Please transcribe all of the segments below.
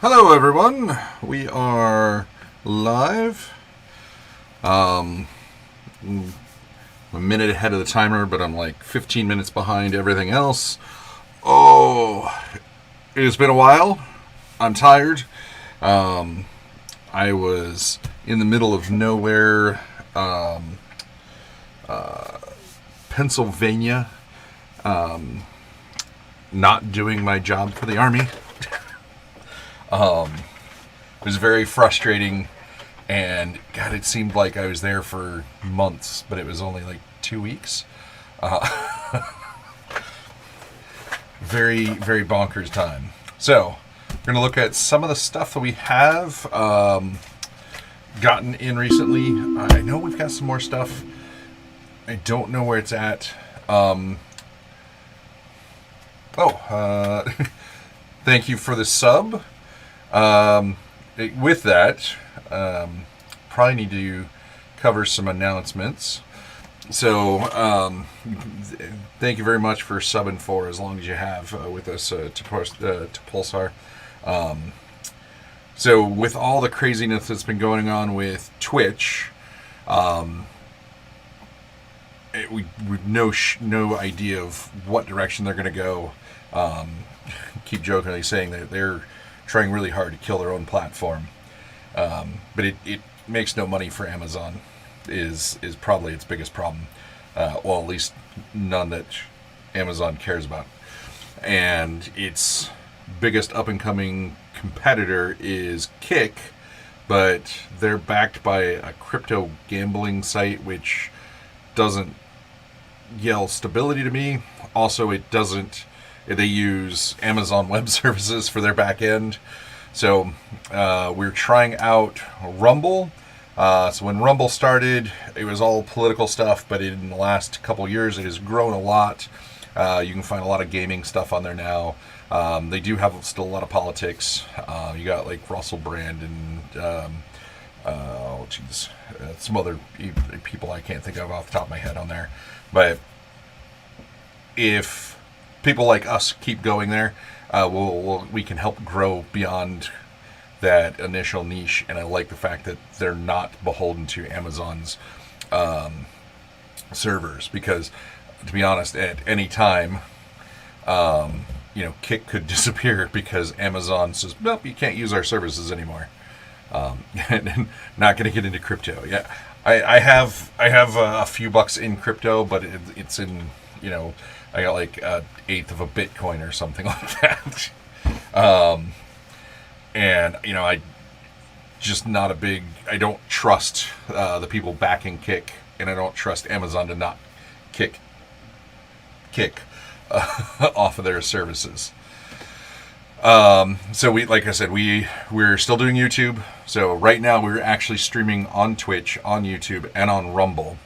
Hello, everyone. We are live. I'm a minute ahead of the timer, but I'm like 15 minutes behind everything else. Oh, it has been a while. I'm tired. I was in the middle of nowhere, Pennsylvania, not doing my job for the Army. It was very frustrating, and God, it seemed like I was there for months, but it was only like 2 weeks. Very, very bonkers time. So, we're going to look at some of the stuff that we have gotten in recently. I know we've got some more stuff. I don't know where it's at. Thank you for the sub. With that, probably need to cover some announcements. So, thank you very much for subbing for as long as you have with us to Pulsar. So, with all the craziness that's been going on with Twitch, we no idea of what direction they're going to go. Keep jokingly saying that they're trying really hard to kill their own platform, but it makes no money for Amazon. Is probably its biggest problem. Well, at least none that Amazon cares about. And its biggest up and coming competitor is Kick, but they're backed by a crypto gambling site which doesn't yell stability to me. Also, it doesn't. They use Amazon Web Services for their back end. So we're trying out Rumble. So when Rumble started, it was all political stuff, but in the last couple years, it has grown a lot. You can find a lot of gaming stuff on there now. They do have still a lot of politics. You got like Russell Brand and some other people I can't think of off the top of my head on there. But if people like us keep going there, we can help grow beyond that initial niche. And I like the fact that they're not beholden to Amazon's servers, because to be honest, at any time, Kick could disappear because Amazon says, nope, you can't use our services anymore. And not going to get into crypto. Yeah, I have a few bucks in crypto, but it's in, I got like an eighth of a Bitcoin or something like that. And, I just not a big, I don't trust the people backing Kick, and I don't trust Amazon to not kick off of their services. So like I said, we're still doing YouTube. So right now we're actually streaming on Twitch, on YouTube, and on Rumble.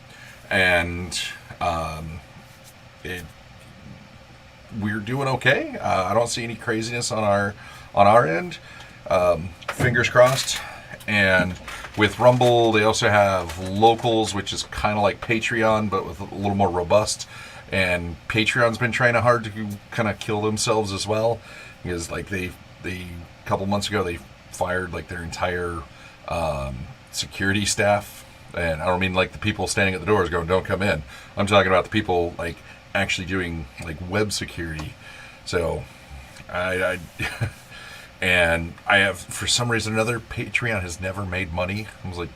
And, we're doing okay. I don't see any craziness on our end. Fingers crossed. And with Rumble, they also have Locals, which is kind of like Patreon, but with a little more robust. And Patreon's been trying hard to kind of kill themselves as well, because like they a couple months ago they fired like their entire security staff. And I don't mean like the people standing at the doors going, "Don't come in." I'm talking about the people like actually doing like web security. So I and I have, for some reason or another, Patreon has never made money. I was like,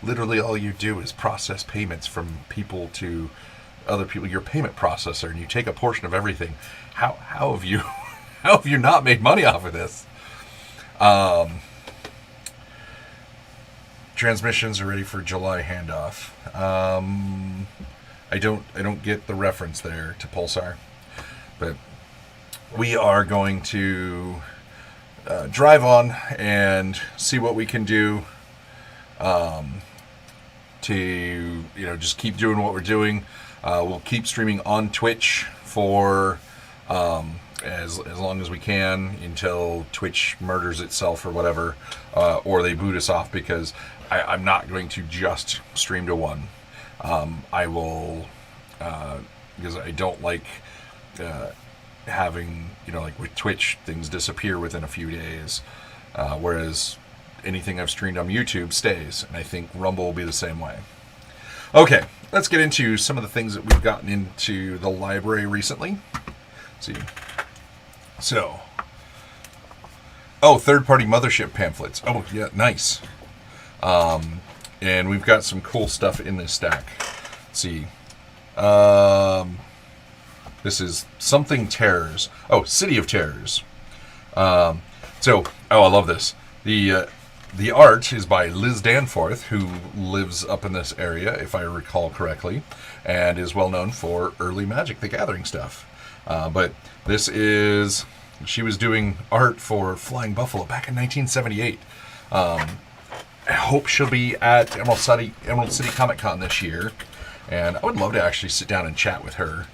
literally all you do is process payments from people to other people, your payment processor, and you take a portion of everything. How have you not made money off of this? Transmissions are ready for July handoff. I don't get the reference there to Pulsar, but we are going to drive on and see what we can do to just keep doing what we're doing. We'll keep streaming on Twitch for as long as we can until Twitch murders itself or whatever, or they boot us off, because I'm not going to just stream to one. I will, because I don't like having, like with Twitch, things disappear within a few days, whereas anything I've streamed on YouTube stays, and I think Rumble will be the same way. Okay, let's get into some of the things that we've gotten into the library recently. Let's see. So, third-party Mothership pamphlets. Oh, yeah, nice. And we've got some cool stuff in this stack. Let's see. This is Something Terrors. Oh, City of Terrors. I love this. The art is by Liz Danforth, who lives up in this area, if I recall correctly, and is well known for early Magic the Gathering stuff. But this is... She was doing art for Flying Buffalo back in 1978. I hope she'll be at Emerald City Comic Con this year, and I would love to actually sit down and chat with her.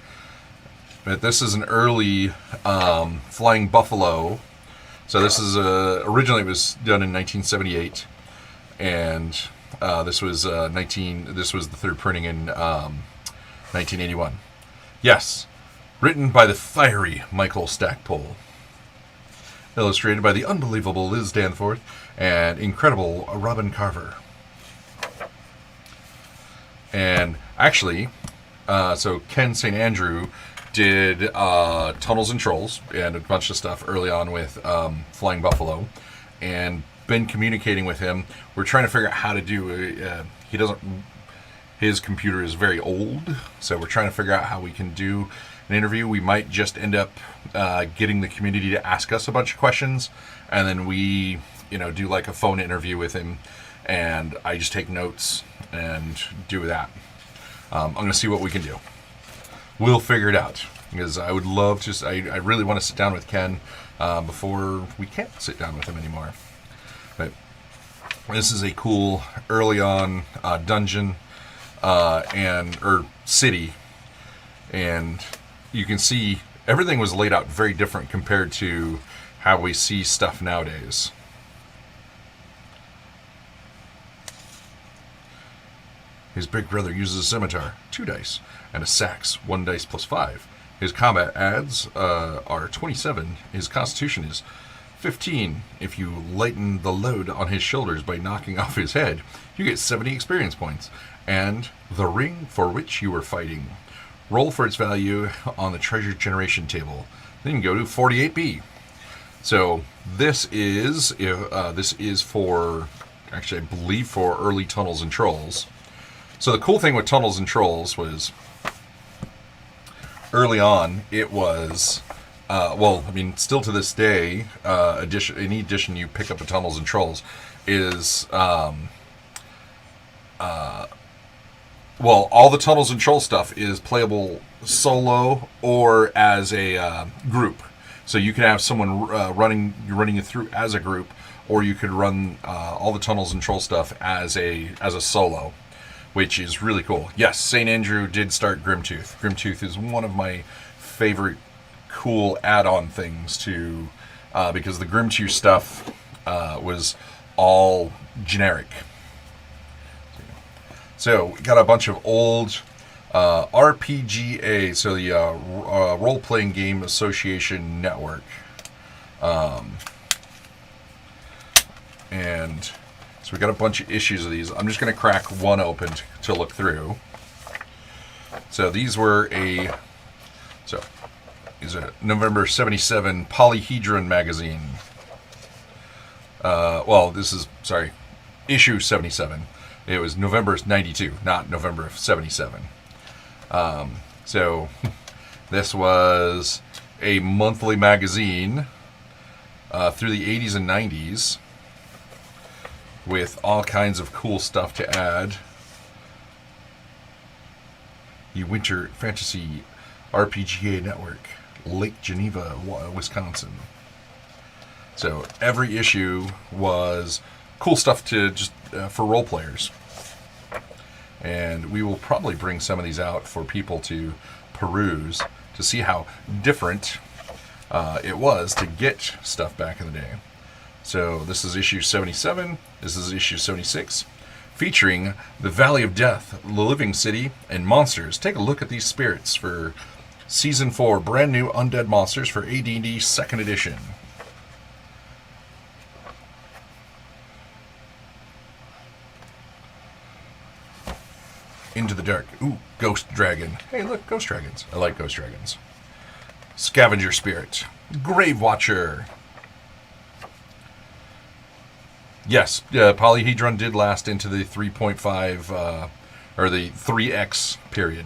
But this is an early Flying Buffalo. So this is originally it was done in 1978, and this was the third printing in 1981. Yes, written by the fiery Michael Stackpole, illustrated by the unbelievable Liz Danforth and incredible Robin Carver. And actually, so Ken St. Andrew did Tunnels and Trolls and a bunch of stuff early on with Flying Buffalo, and been communicating with him. We're trying to figure out how to do his computer is very old, so we're trying to figure out how we can do an interview. We might just end up getting the community to ask us a bunch of questions, and then we do like a phone interview with him, and I just take notes and do that. I'm going to see what we can do. We'll figure it out, because I would love to. I really want to sit down with Ken before we can't sit down with him anymore. But this is a cool early on dungeon or city, and you can see everything was laid out very different compared to how we see stuff nowadays. His big brother uses a scimitar, 2 dice, and a sax, 1 dice plus 5. His combat adds are 27. His constitution is 15. If you lighten the load on his shoulders by knocking off his head, you get 70 experience points. And the ring for which you were fighting. Roll for its value on the treasure generation table. Then you can go to 48B. So this is for, actually I believe for early Tunnels and Trolls. So the cool thing with Tunnels and Trolls was, early on, it was, still to this day, any edition you pick up of Tunnels and Trolls is, all the Tunnels and Trolls stuff is playable solo or as a group. So you can have someone running you through as a group, or you could run all the Tunnels and Trolls stuff as a solo, which is really cool. Yes, St. Andrew did start Grimtooth. Grimtooth is one of my favorite cool add-on things to, because the Grimtooth stuff was all generic. So we got a bunch of old RPGA, so the Role Playing Game Association Network, and so we got a bunch of issues of these. I'm just going to crack one open to look through. So these were these are November 77 Polyhedron magazine. Issue 77. It was November 92, not November 77. So this was a monthly magazine through the 80s and 90s with all kinds of cool stuff to add. The Winter Fantasy RPGA Network, Lake Geneva, Wisconsin. So every issue was cool stuff to just for role players. and we will probably bring some of these out for people to peruse to see how different it was to get stuff back in the day. So this is issue 77. This is issue 76, featuring the Valley of Death, the Living City, and monsters. Take a look at these spirits for Season 4, brand new Undead Monsters for AD&D 2nd Edition. Into the Dark. Ooh, Ghost Dragon. Hey, look, Ghost Dragons. I like Ghost Dragons. Scavenger Spirit. Grave Watcher. Yes, Polyhedron did last into the 3.5, or the 3X period.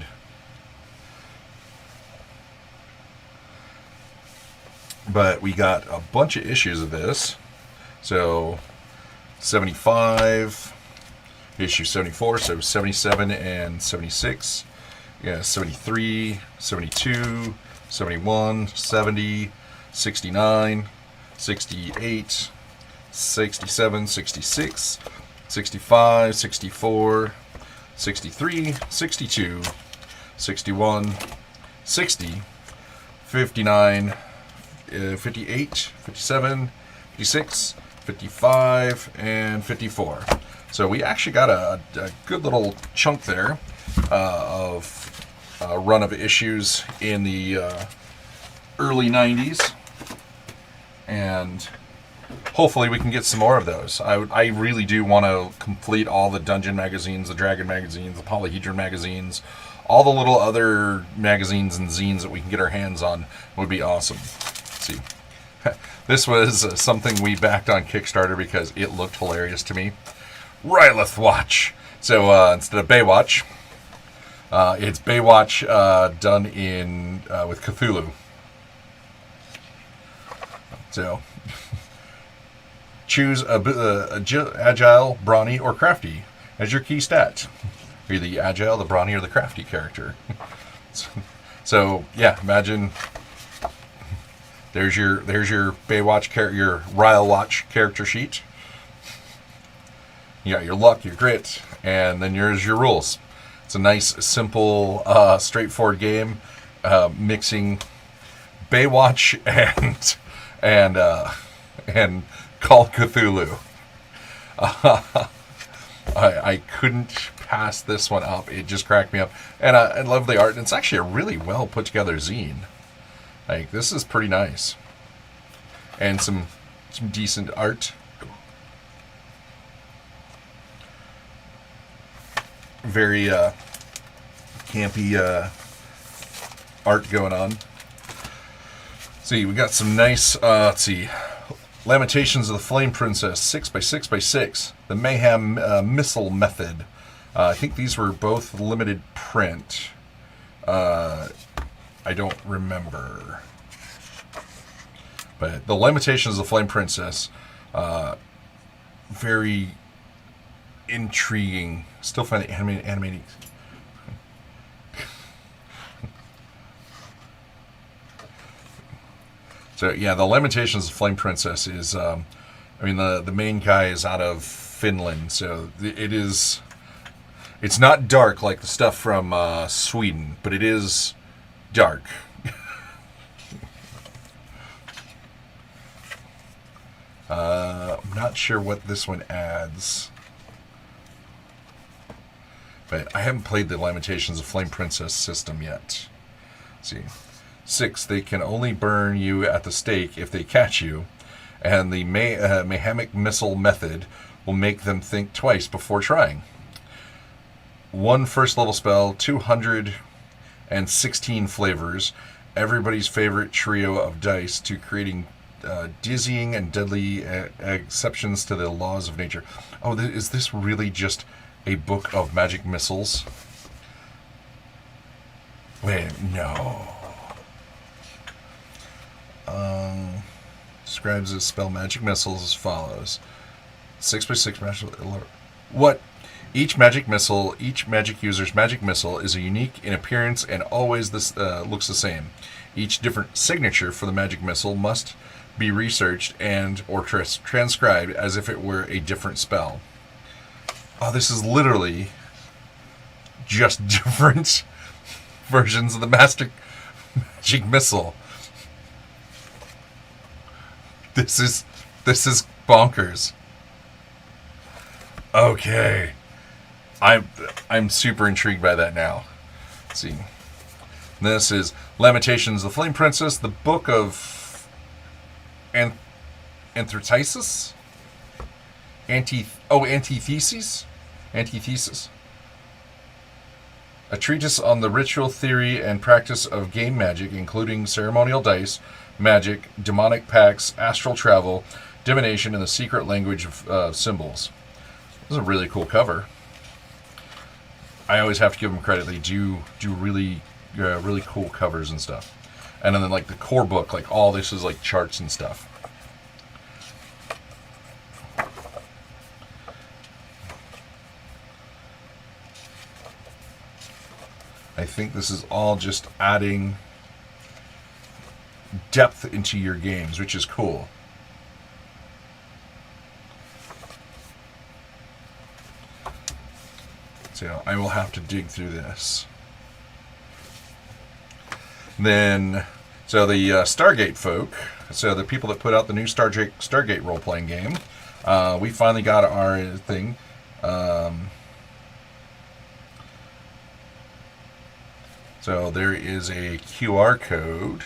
But we got a bunch of issues of this. So, 75, issue 74, so 77 and 76. Yeah, 73, 72, 71, 70, 69, 68, 67, 66, 65, 64, 63, 62, 61, 60, 59, 58, 57, 56, 55, and 54. So we actually got a good little chunk there of a run of issues in the early 90s. And hopefully we can get some more of those. I really do want to complete all the Dungeon magazines, the Dragon magazines, the Polyhedron magazines, all the little other magazines and zines that we can get our hands on would be awesome. Let's see. This was something we backed on Kickstarter because it looked hilarious to me. Rylith Watch. So instead of Baywatch, it's Baywatch done in with Cthulhu. So choose agile, brawny, or crafty as your key stat. Are you the agile, the brawny, or the crafty character? So yeah, imagine there's your Baywatch your Ryle Watch character sheet. You got your luck, your grit, and then here's your rules. It's a nice, simple, straightforward game, mixing Baywatch and Call of Cthulhu. I couldn't pass this one up. It just cracked me up, and I love the art. And it's actually a really well put together zine. Like, this is pretty nice, and some decent art. Very campy art going on. See, we got some nice, let's see, Lamentations of the Flame Princess, 6x6x6, the Mayhem Missile Method. I think these were both limited print. I don't remember. But the Lamentations of the Flame Princess, very intriguing. Still find the animating. So yeah, the Lamentations of the Flame Princess is, I mean, the main guy is out of Finland, so it's not dark like the stuff from Sweden, but it is dark. I'm not sure what this one adds, but I haven't played the Lamentations of Flame Princess system yet. Let's see. 6, they can only burn you at the stake if they catch you, and the Mayhemic Missile Method will make them think twice before trying. 1 first level spell, 216 flavors, everybody's favorite trio of dice to creating dizzying and deadly exceptions to the laws of nature. Oh, is this really just a book of magic missiles? Wait, no. Describes the spell magic missiles as follows: 6x6 magic. What? Each magic user's magic missile is a unique in appearance and always this looks the same. Each different signature for the magic missile must be researched and or transcribed as if it were a different spell. Oh, this is literally just different versions of the magic missile. This is bonkers. Okay. I'm super intrigued by that now. Let's see. This is Lamentations, the Flame Princess, the Book of Antithesis? Antithesis? Antithesis. A treatise on the ritual theory and practice of game magic, including ceremonial dice, magic, demonic pacts, astral travel, divination, and the secret language of symbols. This is a really cool cover. I always have to give them credit. They do really cool covers and stuff. And then like the core book, like all this is like charts and stuff. I think this is all just adding depth into your games, which is cool. So I will have to dig through this. Then, so the Stargate folk, so the people that put out the new Stargate role-playing game, we finally got our thing. So there is a QR code.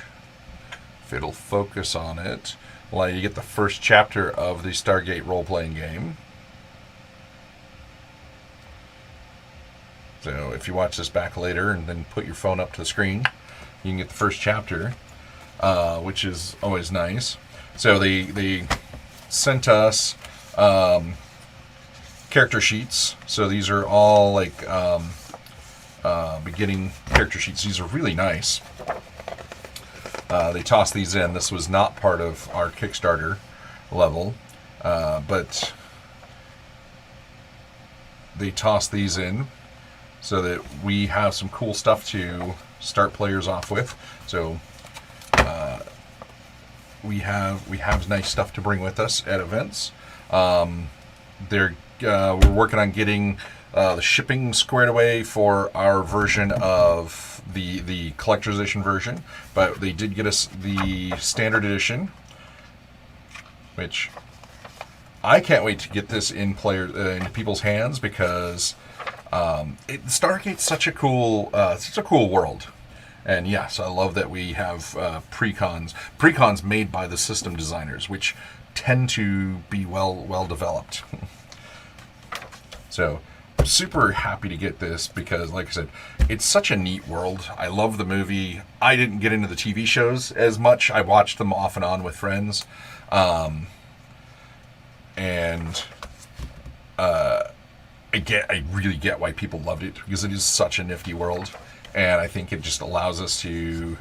If it'll focus on it, allow you to get the first chapter of the Stargate role-playing game. So if you watch this back later and then put your phone up to the screen, you can get the first chapter, which is always nice. So they sent us character sheets. So these are all like beginning character sheets. These are really nice. They tossed these in. This was not part of our Kickstarter level, but they tossed these in so that we have some cool stuff to start players off with. So we have nice stuff to bring with us at events. We're working on getting the shipping squared away for our version of the collector's edition version, but they did get us the standard edition, which I can't wait to get this in people's hands, because Stargate's such a cool world. And yes, I love that we have precons made by the system designers, which tend to be well developed. So I'm super happy to get this because, like I said, it's such a neat world. I love the movie. I didn't get into the TV shows as much. I watched them off and on with friends. I really get why people loved it, because it is such a nifty world. And I think it just allows us to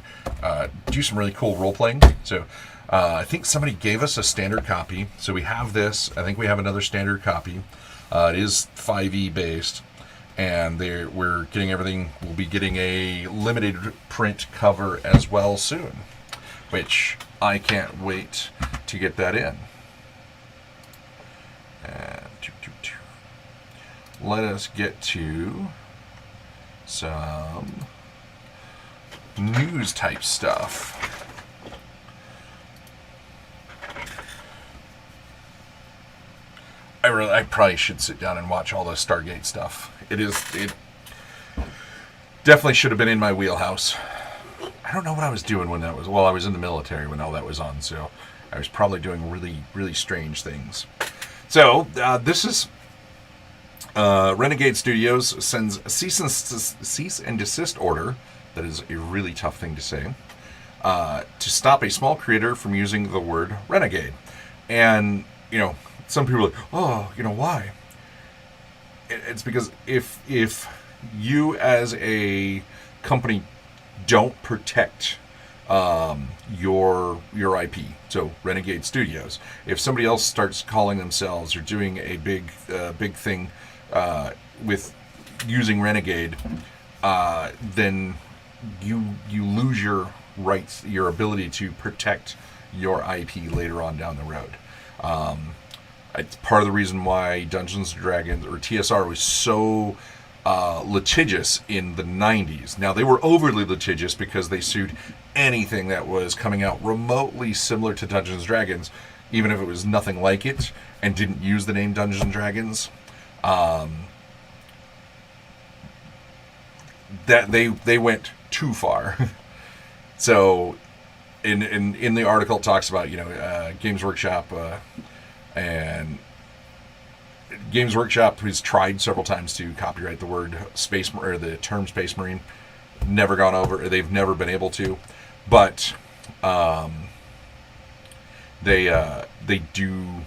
do some really cool role-playing. So I think somebody gave us a standard copy. So we have this. I think we have another standard copy. It is 5e based. And we're getting everything. We'll be getting a limited print cover as well soon, which I can't wait to get that in. Let us get to some news type stuff. I probably should sit down and watch all the Stargate stuff. It definitely should have been in my wheelhouse. I don't know what I was doing when that was. Well, I was in the military when all that was on, so I was probably doing really, really strange things. So this is Renegade Studios sends a cease and desist order. That is a really tough thing to say. To stop a small creator from using the word renegade. And, some people are like, oh, why? It's because if you as a company don't protect your IP, so Renegade Studios, if somebody else starts calling themselves or doing a big thing with using Renegade, then you lose your rights, your ability to protect your IP later on down the road. It's part of the reason why Dungeons & Dragons, or TSR, was so litigious in the 90s. Now, they were overly litigious because they sued anything that was coming out remotely similar to Dungeons and Dragons, even if it was nothing like it and didn't use the name Dungeons and Dragons. That they went too far. So, in the article, it talks about Games Workshop and Games Workshop has tried several times to copyright the word space or the term Space Marine. Never gone over. They've never been able to, but they do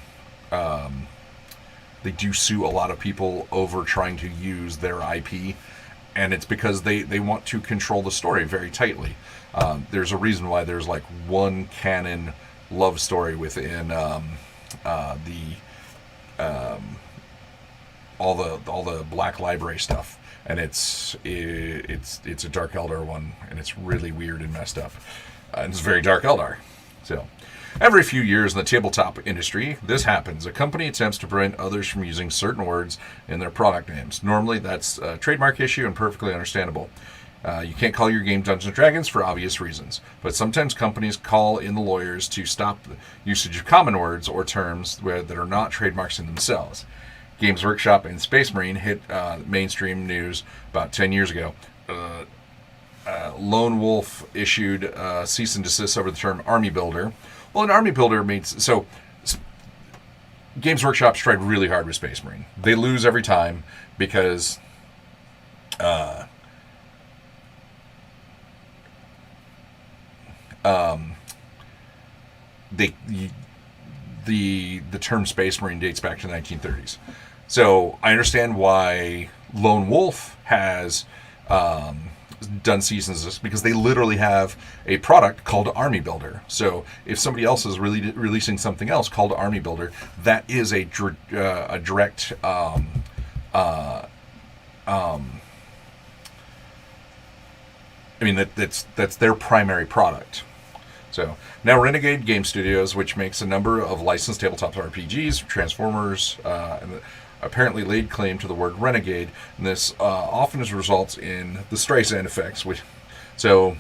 sue a lot of people over trying to use their IP, and it's because they want to control the story very tightly. There's a reason why there's like one canon love story within all the Black Library stuff, and it's a Dark Eldar one, and it's really weird and messed up, and it's very Dark Eldar. So, every few years in the tabletop industry, this happens. A company attempts to prevent others from using certain words in their product names. Normally, that's a trademark issue and perfectly understandable. You can't call your game Dungeons & Dragons for obvious reasons, but sometimes companies call in the lawyers to stop the usage of common words or terms that are not trademarks in themselves. Games Workshop and Space Marine hit mainstream news about 10 years ago. Lone Wolf issued cease and desist over the term Army Builder. Well, an Army Builder means... So, Games Workshop's tried really hard with Space Marine. They lose every time because... the term Space Marine dates back to the 1930s. So I understand why Lone Wolf has done seasons, because they literally have a product called Army Builder. So if somebody else is really releasing something else called Army Builder, that is a direct I mean that's their primary product. So now Renegade Game Studios, which makes a number of licensed tabletop RPGs, Transformers, and apparently laid claim to the word renegade, and this often results in the Streisand effects. So,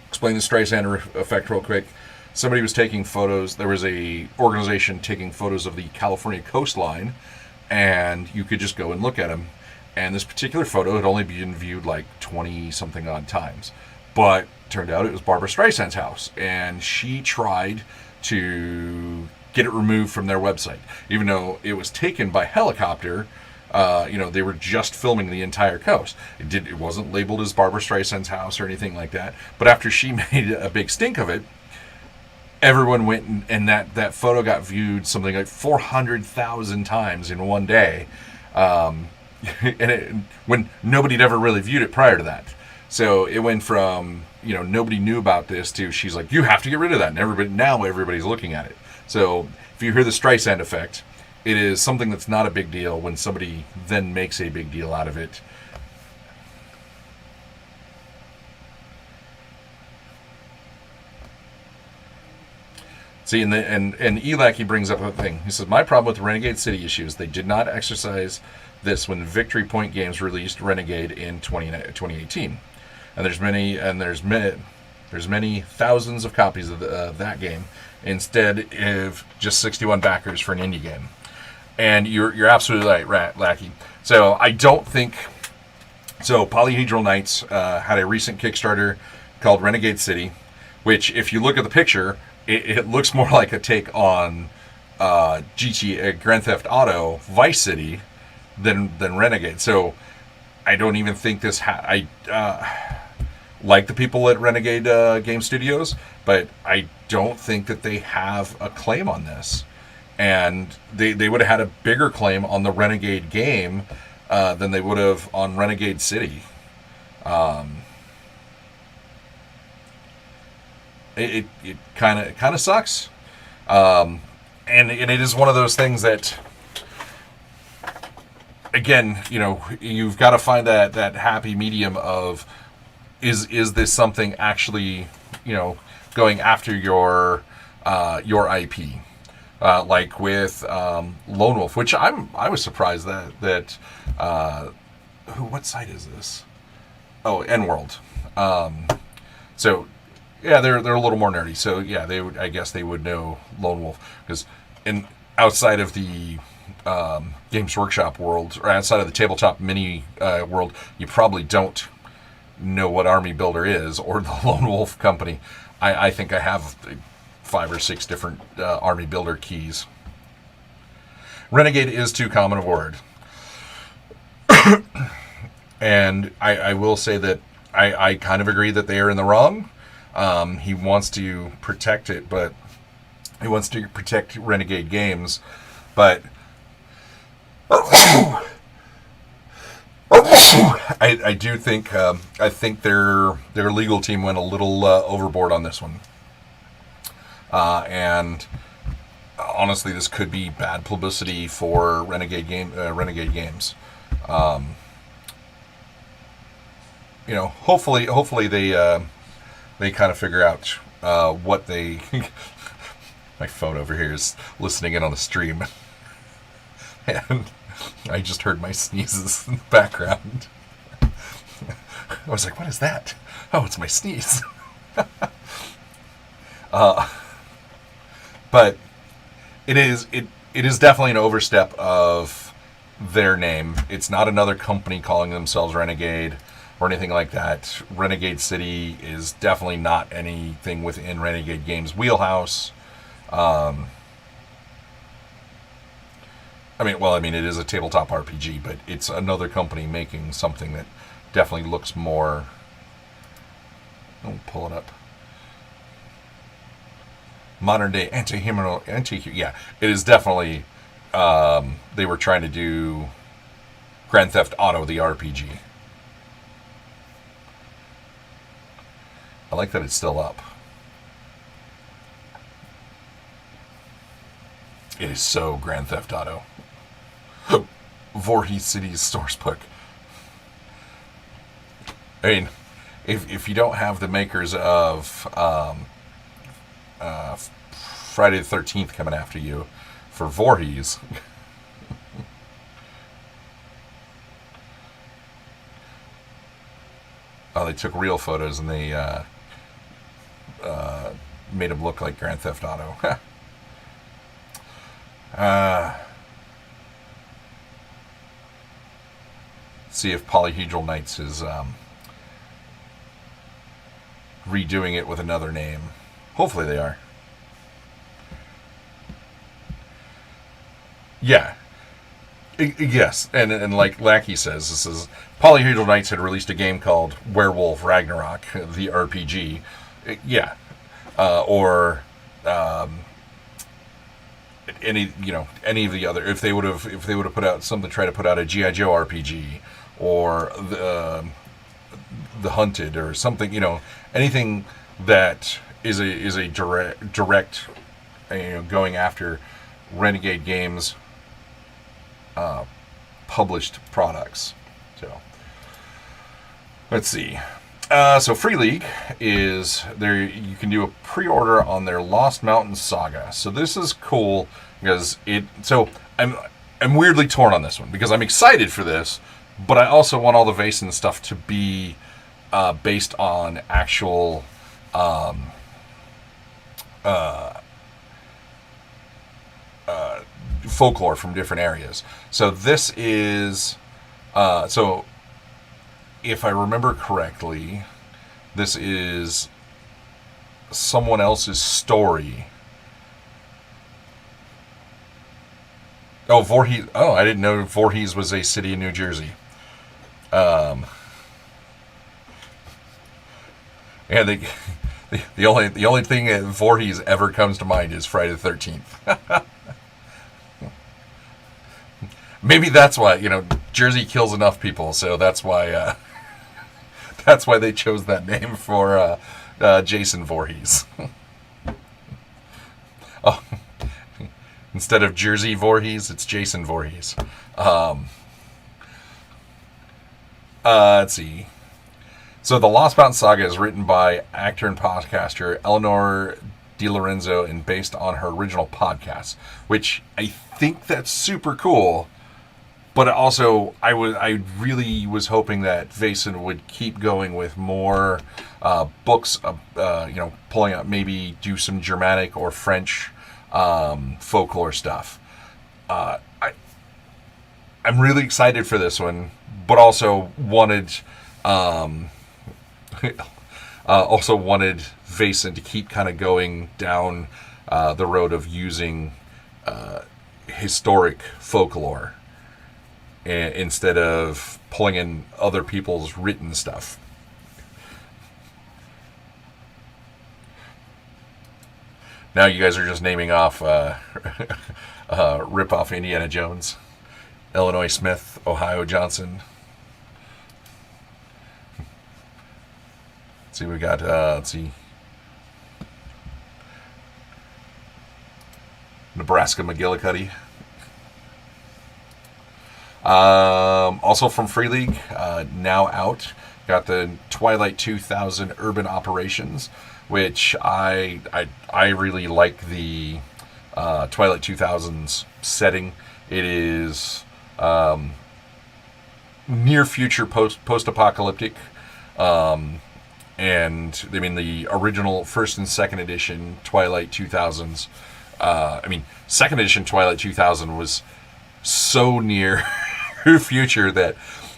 explain the Streisand effect real quick. Somebody was taking photos. There was a organization taking photos of the California coastline, and you could just go and look at them. And this particular photo had only been viewed like 20-something odd times. But turned out it was Barbra Streisand's house, and she tried to get it removed from their website, even though it was taken by helicopter. They were just filming the entire coast. It wasn't labeled as Barbra Streisand's house or anything like that. But after she made a big stink of it, everyone went and that photo got viewed something like 400,000 times in one day, when nobody had ever really viewed it prior to that. So it went from nobody knew about this to she's like, you have to get rid of that, and now everybody's looking at it. So if you hear the Streisand effect, it is something that's not a big deal when somebody then makes a big deal out of it. See, and Elaki brings up a thing. He says, my problem with Renegade City issues, they did not exercise this when Victory Point Games released Renegade in 2018. And there's many thousands of copies of that game instead of just 61 backers for an indie game. And you're absolutely right, Lackey. So I don't think... So Polyhedral Knights had a recent Kickstarter called Renegade City, which if you look at the picture, it looks more like a take on Grand Theft Auto Vice City than Renegade. So I don't even think this... like the people at Renegade Game Studios, but I don't think that they have a claim on this. And they would have had a bigger claim on the Renegade game than they would have on Renegade City. It kind of sucks. And it is one of those things that, again, you've got to find that happy medium of, is this something actually, going after your IP, like with Lone Wolf, which I was surprised that What site is this? Oh, N-World. So, yeah, they're a little more nerdy. So, yeah, I guess they would know Lone Wolf because outside of the Games Workshop world, or outside of the tabletop mini world, you probably don't know what Army Builder is or the Lone Wolf Company. I think I have 5 or 6 different Army Builder keys. Renegade is too common a word. And I will say that I kind of agree that they are in the wrong. He wants to protect it, but he wants to protect Renegade Games. But I do think their legal team went a little overboard on this one. And honestly, this could be bad publicity for Renegade Games. Hopefully they kind of figure out what they. My phone over here is listening in on the stream, and I just heard my sneezes in the background. I was like, "What is that?" Oh, it's my sneeze. But it is definitely an overstep of their name. It's not another company calling themselves Renegade or anything like that. Renegade City is definitely not anything within Renegade Games' wheelhouse. It is a tabletop RPG, but it's another company making something that definitely looks more. I'll pull it up. Modern day yeah, it is definitely. They were trying to do Grand Theft Auto, the RPG. I like that it's still up. It is so Grand Theft Auto. Voorhees City's sourcebook. I mean, if you don't have the makers of Friday the 13th coming after you for Voorhees, they took real photos and they made them look like Grand Theft Auto. See if Polyhedral Knights is redoing it with another name. Hopefully they are. Yeah. Yes, and like Lackey says, this is Polyhedral Knights had released a game called Werewolf Ragnarok, the RPG. Yeah. Or any of the other, if they would have put out something, try to put out a G.I. Joe RPG or the Hunted or something, anything that is a direct going after Renegade Games published products. So let's see. So Free League is there. You can do a pre-order on their Lost Mountain Saga. So this is cool because I'm weirdly torn on this one because I'm excited for this, but I also want all the Vaesen stuff to be based on actual folklore from different areas. So this is if I remember correctly, this is someone else's story. Oh, Voorhees. Oh, I didn't know Voorhees was a city in New Jersey. And the only thing that Voorhees ever comes to mind is Friday the 13th. Maybe that's why, Jersey kills enough people, so that's why they chose that name for Jason Voorhees. Oh, instead of Jersey Voorhees, it's Jason Voorhees. Let's see. So the Lost Mountain Saga is written by actor and podcaster Eleanor DiLorenzo and based on her original podcast, which I think that's super cool but also I really was hoping that Vaesen would keep going with more books, pulling out, maybe do some Germanic or French folklore stuff. I'm really excited for this one, but also wanted Vaesen to keep kind of going down the road of using historic folklore instead of pulling in other people's written stuff. Now you guys are just naming off rip-off Indiana Jones, Illinois Smith, Ohio Johnson. Let's see, we got, Nebraska McGillicuddy. Also from Free League, now out, got the Twilight 2000 Urban Operations, which I really like the Twilight 2000's setting. It is near future post-apocalyptic. And I mean, the original first and second edition Twilight 2000s. Second edition Twilight 2000 was so near future that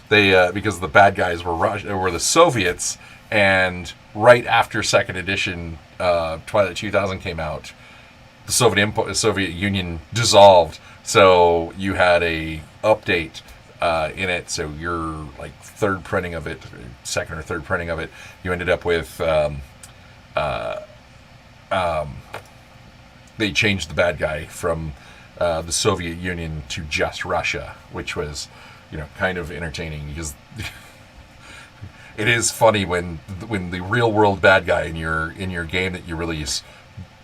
they because the bad guys were the Soviets, and right after second edition Twilight 2000 came out, the Soviet Union dissolved. So you had a update in it. So your like third printing of it, second or third printing of it, you ended up with they changed the bad guy from the Soviet Union to just Russia, which was, kind of entertaining because it is funny when the real world bad guy in your game that you release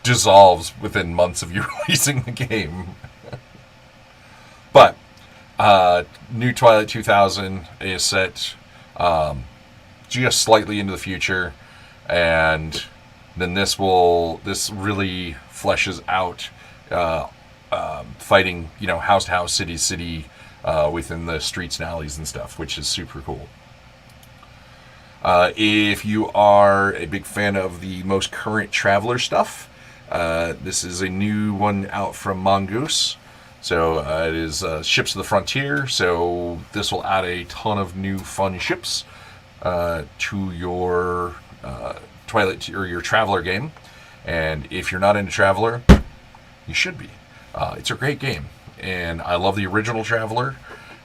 dissolves within months of you releasing the game. But new Twilight 2000 is set just slightly into the future, and then this really fleshes out fighting, house to house, city to city, within the streets and alleys and stuff, which is super cool. If you are a big fan of the most current Traveler stuff, this is a new one out from Mongoose. So it is Ships of the Frontier. So this will add a ton of new fun ships to your Twilight or your Traveler game. And if you're not into Traveler, you should be. It's a great game, and I love the original Traveler,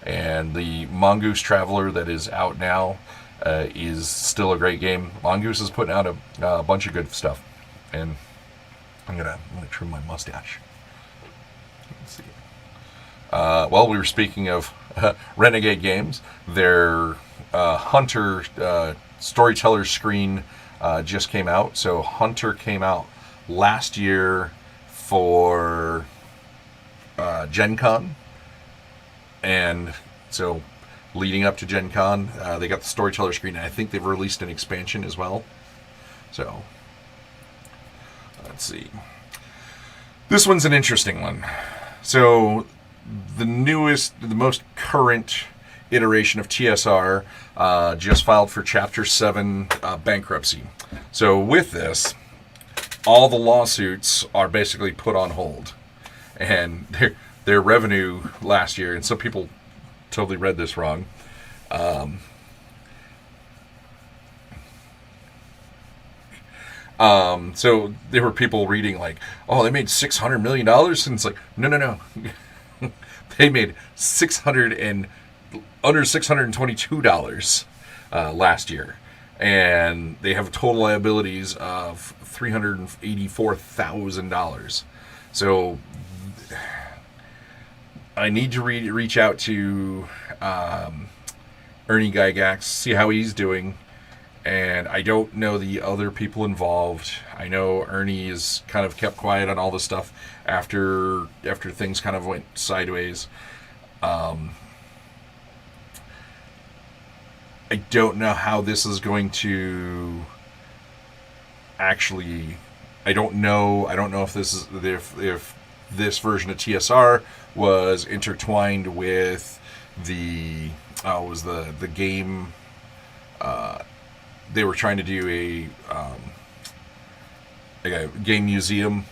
and the Mongoose Traveler that is out now is still a great game. Mongoose is putting out a bunch of good stuff, and I'm gonna trim my mustache. Let's see. Well, we were speaking of Renegade Games. Their Hunter Storyteller screen just came out. So Hunter came out last year for Gen Con, and so leading up to Gen Con, they got the Storyteller screen, and I think they've released an expansion as well. So let's see. This one's an interesting one. So the most current iteration of TSR just filed for Chapter 7 bankruptcy. So with this, all the lawsuits are basically put on hold. And their revenue last year, and some people totally read this wrong, so there were people reading like, oh, they made $600 million, and it's like, no. They made under $622 last year, and they have total liabilities of $384,000. So I need to reach out to Ernie Gygax, see how he's doing. And I don't know the other people involved. I know Ernie is kind of kept quiet on all this stuff after things kind of went sideways. I don't know how this is going to actually. I don't know if this is if this version of TSR was intertwined with the was the game. They were trying to do a game museum,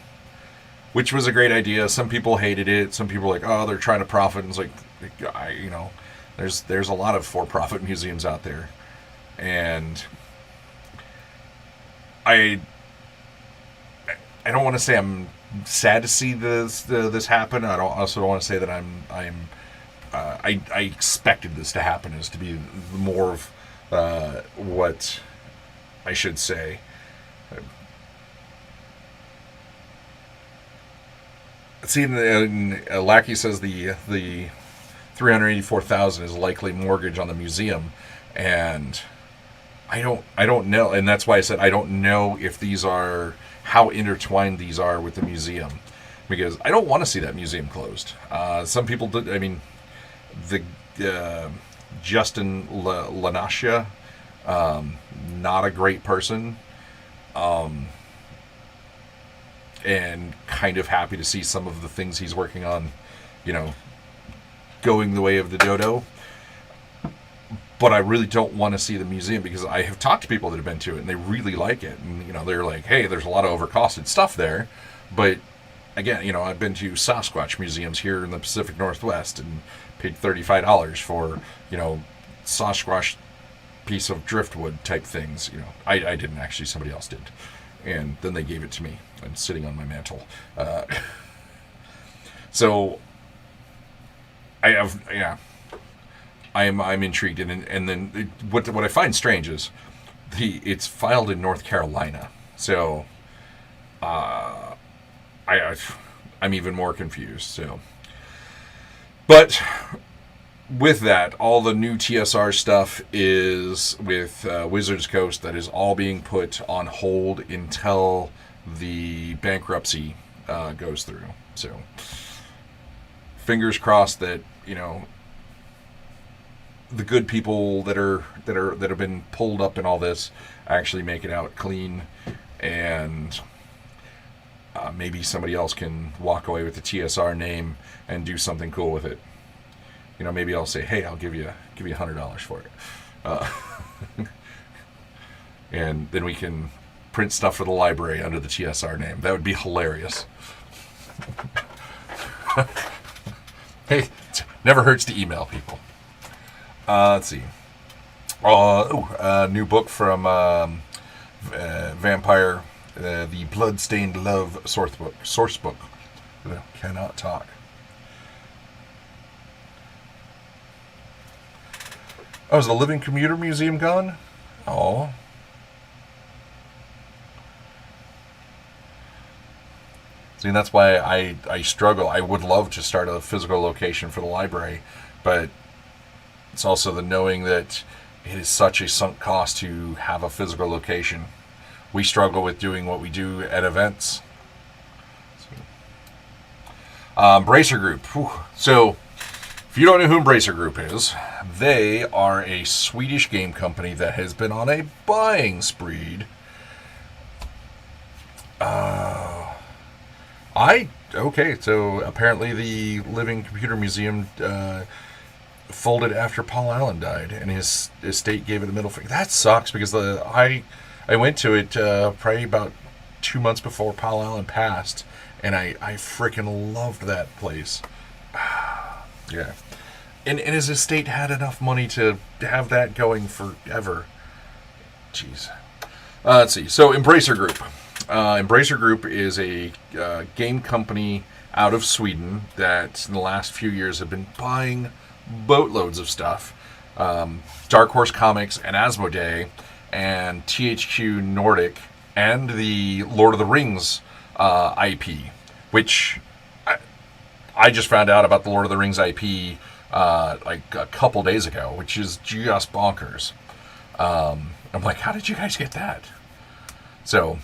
which was a great idea. Some people hated it. Some people were like, oh, they're trying to profit. And it's like, there's a lot of for-profit museums out there, and I don't want to say I'm sad to see this happen. I also don't want to say that I expected this to happen, as to be more of what I should say. See, Lackey says the $384,000 is likely mortgage on the museum, and I don't know, and that's why I said I don't know if these are, how intertwined these are with the museum, because I don't want to see that museum closed. Some people did. I mean, the Justin Lanascia, not a great person, and kind of happy to see some of the things he's working on, going the way of the dodo. But I really don't want to see the museum, because I have talked to people that have been to it and they really like it. And, they're like, hey, there's a lot of overcosted stuff there. But again, I've been to Sasquatch museums here in the Pacific Northwest and paid $35 for, Sasquatch piece of driftwood type things. I didn't actually, somebody else did. And then they gave it to me. I'm sitting on my mantle. So I'm intrigued, and then what I find strange is it's filed in North Carolina, so I'm even more confused. So, but with that, all the new TSR stuff is with Wizards Coast. That is all being put on hold until the bankruptcy goes through. So, fingers crossed that the good people that have been pulled up in all this actually make it out clean, and maybe somebody else can walk away with the TSR name and do something cool with it. Maybe I'll say, hey, I'll give you $100 for it, and then we can print stuff for the library under the TSR name. That would be hilarious. Hey, it never hurts to email people. Let's see. New book from Vampire, the Bloodstained Love source book. Cannot talk. Oh, is the Living Commuter Museum gone? Oh. See, that's why I struggle. I would love to start a physical location for the library, but it's also the knowing that it is such a sunk cost to have a physical location. We struggle with doing what we do at events. Embracer Group. Whew. So, if you don't know who Embracer Group is, they are a Swedish game company that has been on a buying spree. So apparently the Living Computer Museum folded after Paul Allen died, and his estate gave it a middle finger. That sucks, because I went to it probably about 2 months before Paul Allen passed, and I freaking loved that place. Yeah. And his estate had enough money to have that going forever. Jeez. Let's see. So, Embracer Group. Embracer Group is a game company out of Sweden that in the last few years have been buying boatloads of stuff. Dark Horse Comics and Asmodee and THQ Nordic and the Lord of the Rings IP, which I just found out about the Lord of the Rings IP like a couple days ago, which is just bonkers. I'm like, how did you guys get that? So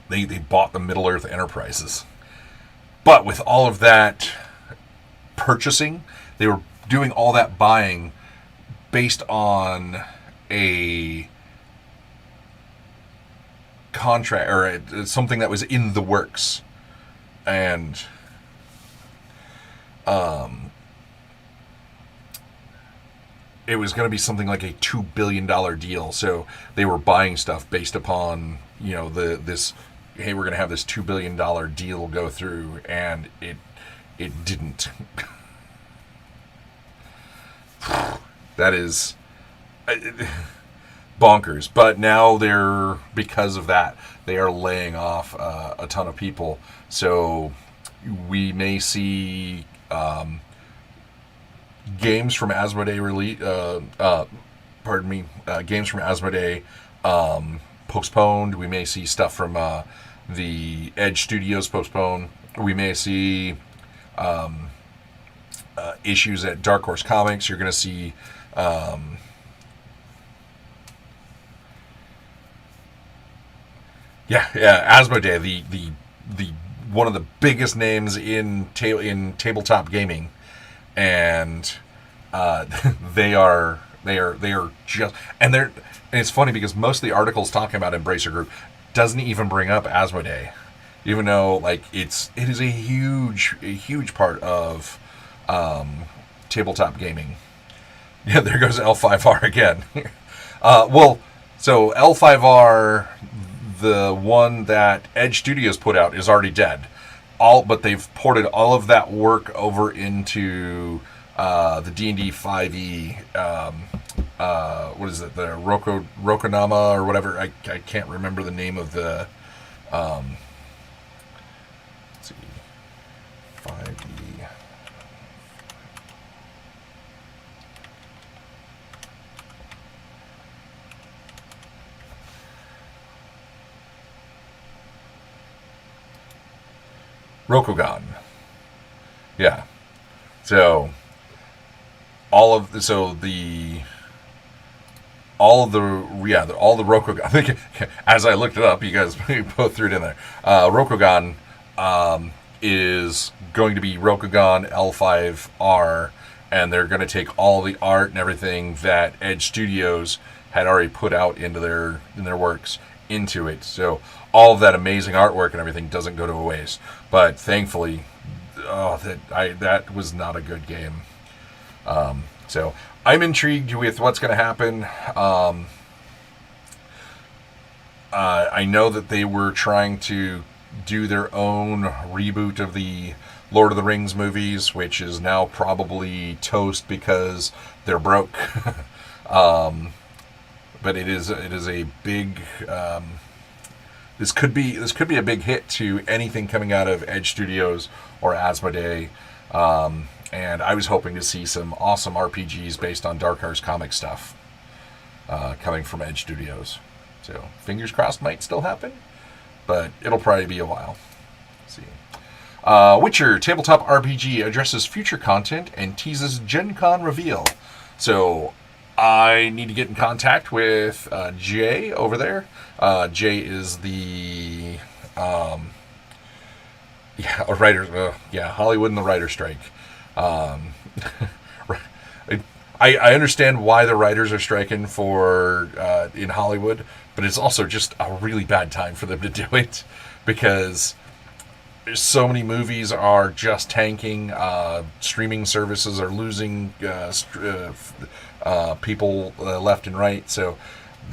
they bought the Middle-earth Enterprises. But with all of that purchasing, they were doing all that buying based on a contract or something that was in the works. And it was going to be something like a $2 billion deal. So they were buying stuff based upon, you know, this, hey, we're going to have this $2 billion deal go through, and it didn't. That is bonkers. But now because of that, they are laying off a ton of people. So we may see games from Asmodee release. Games from Asmodee postponed. We may see stuff from the Edge Studios postponed. We may see issues at Dark Horse Comics. You're going to see Asmodee, the one of the biggest names in tabletop gaming, and they are just, and it's funny because most of the articles talking about Embracer Group doesn't even bring up Asmodee, even though like it is a huge part of tabletop gaming. Yeah, there goes L5R again. So L5R, the one that Edge Studios put out, is already dead. But they've ported all of that work over into the D&D 5e. What is it? The Rokonama or whatever. I can't remember the name of the. Let's see, 5e. Rokugan. Yeah. So all the Rokugan. I think as I looked it up, you guys both threw it in there. Rokugan is going to be Rokugan L5R, and they're going to take all the art and everything that Edge Studios had already put out into their works into it. So all of that amazing artwork and everything doesn't go to waste. But thankfully, that was not a good game. So I'm intrigued with what's going to happen. I know that they were trying to do their own reboot of the Lord of the Rings movies, which is now probably toast because they're broke. But it is a big. This could be a big hit to anything coming out of Edge Studios or Asmodee. And I was hoping to see some awesome RPGs based on Dark Horse comic stuff coming from Edge Studios. So fingers crossed, might still happen, but it'll probably be a while. Let's see. Witcher tabletop RPG addresses future content and teases Gen Con reveal. So I need to get in contact with Jay over there. Jay is the writer. Hollywood and the writer strike. I understand why the writers are striking for in Hollywood, but it's also just a really bad time for them to do it because so many movies are just tanking. Streaming services are losing people left and right. So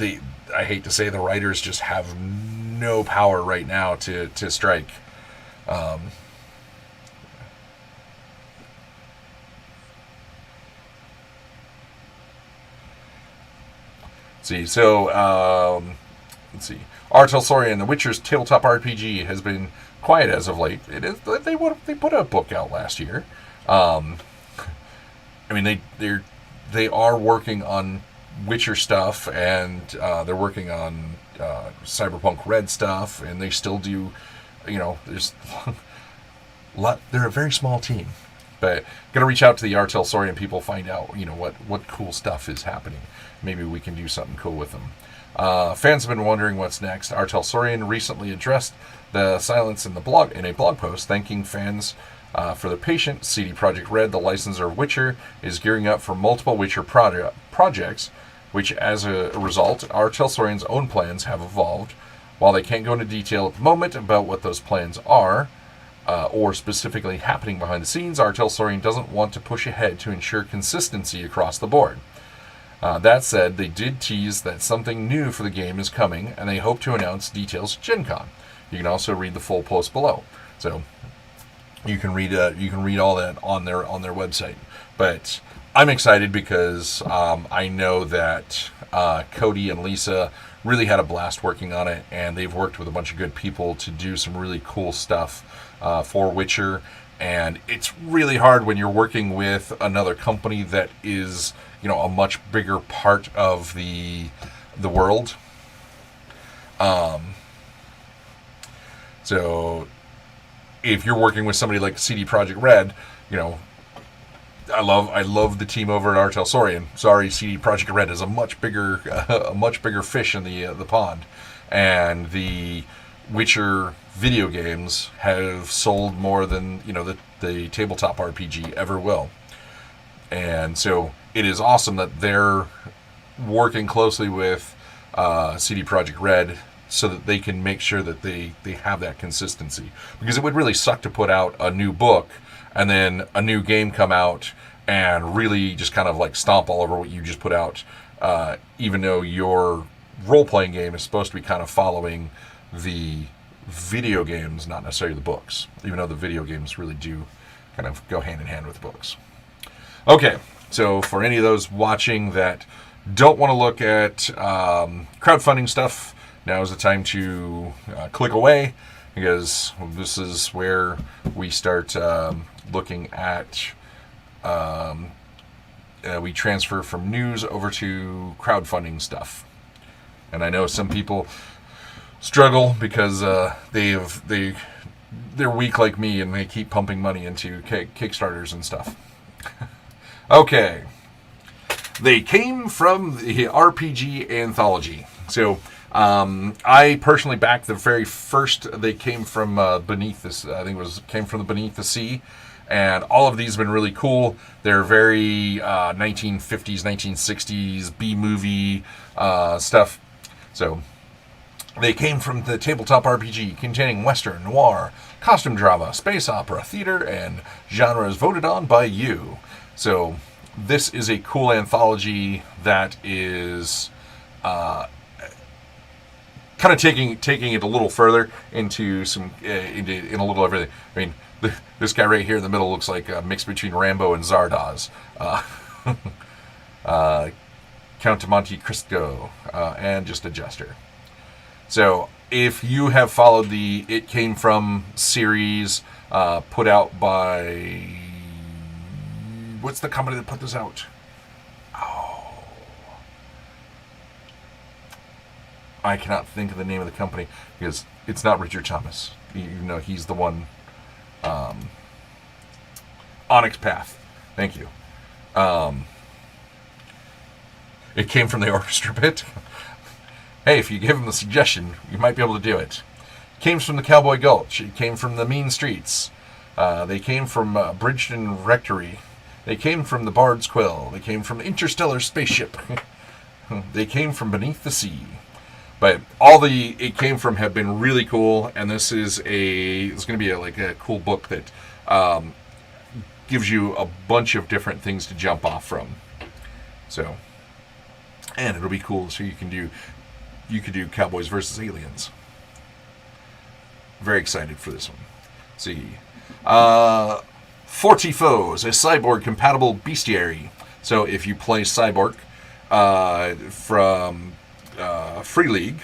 I hate to say the writers just have no power right now to strike. Let's see. R. Talsorian, The Witcher's tabletop RPG, has been quiet as of late. They put a book out last year. I mean, they are working on Witcher stuff, and they're working on Cyberpunk Red stuff, and they still do. There's a lot. They're a very small team, but gonna reach out to the R. Talsorian people, find out what cool stuff is happening. Maybe we can do something cool with them. Fans have been wondering what's next. R. Talsorian recently addressed the silence in a blog post, thanking fans for their patience. CD Projekt Red, the licensor of Witcher, is gearing up for multiple Witcher projects, which as a result, R. Talsorian's own plans have evolved. While they can't go into detail at the moment about what those plans are, or specifically happening behind the scenes, R. Talsorian doesn't want to push ahead to ensure consistency across the board. That said, they did tease that something new for the game is coming, and they hope to announce details at Gen Con. You can also read the full post below, so you can read all that on their website. But I'm excited because I know that Cody and Lisa really had a blast working on it, and they've worked with a bunch of good people to do some really cool stuff for Witcher. And it's really hard when you're working with another company that is, a much bigger part of the world. So if you're working with somebody like CD Projekt Red, I love the team over at Artel Sorian. Sorry, CD Projekt Red is a much bigger fish in the pond, and the Witcher video games have sold more than the tabletop RPG ever will. And so it is awesome that they're working closely with CD Projekt Red so that they can make sure that they have that consistency. Because it would really suck to put out a new book and then a new game come out and really just kind of like stomp all over what you just put out, even though your role-playing game is supposed to be kind of following the video games, not necessarily the books, even though the video games really do kind of go hand in hand with the books. Okay, so for any of those watching that don't want to look at crowdfunding stuff, now is the time to click away, because this is where we start looking at we transfer from news over to crowdfunding stuff. And I know some people struggle because they're weak like me, and they keep pumping money into Kickstarters and stuff. Okay. They came from the RPG Anthology. So I personally backed the very first. They came from Beneath This. I think came from the Beneath the Sea. And all of these have been really cool. They're very 1950s, 1960s B-movie stuff. So they came from the tabletop RPG containing Western, noir, costume drama, space opera, theater, and genres voted on by you. So this is a cool anthology that is kind of taking it a little further into in a little everything. I mean, this guy right here in the middle looks like a mix between Rambo and Zardoz. Count of Monte Cristo, and just a jester. So if you have followed the It Came From series put out by... What's the company that put this out? Oh. I cannot think of the name of the company because it's not Richard Thomas. Even though he's the one... Onyx Path. Thank you. It came from the orchestra pit. Hey, if you give them the suggestion, you might be able to do it. It came from the Cowboy Gulch. It came from the Mean Streets. They came from Bridgeton Rectory. They came from the Bard's Quill. They came from the Interstellar Spaceship. They came from Beneath the Sea. But all the It Came From have been really cool, and this is it's going to be a cool book that gives you a bunch of different things to jump off from. So, and it'll be cool. So you could do Cowboys versus Aliens. Very excited for this one. Let's see. Forty Foes, a cyborg-compatible bestiary. So if you play Cyborg from Free League,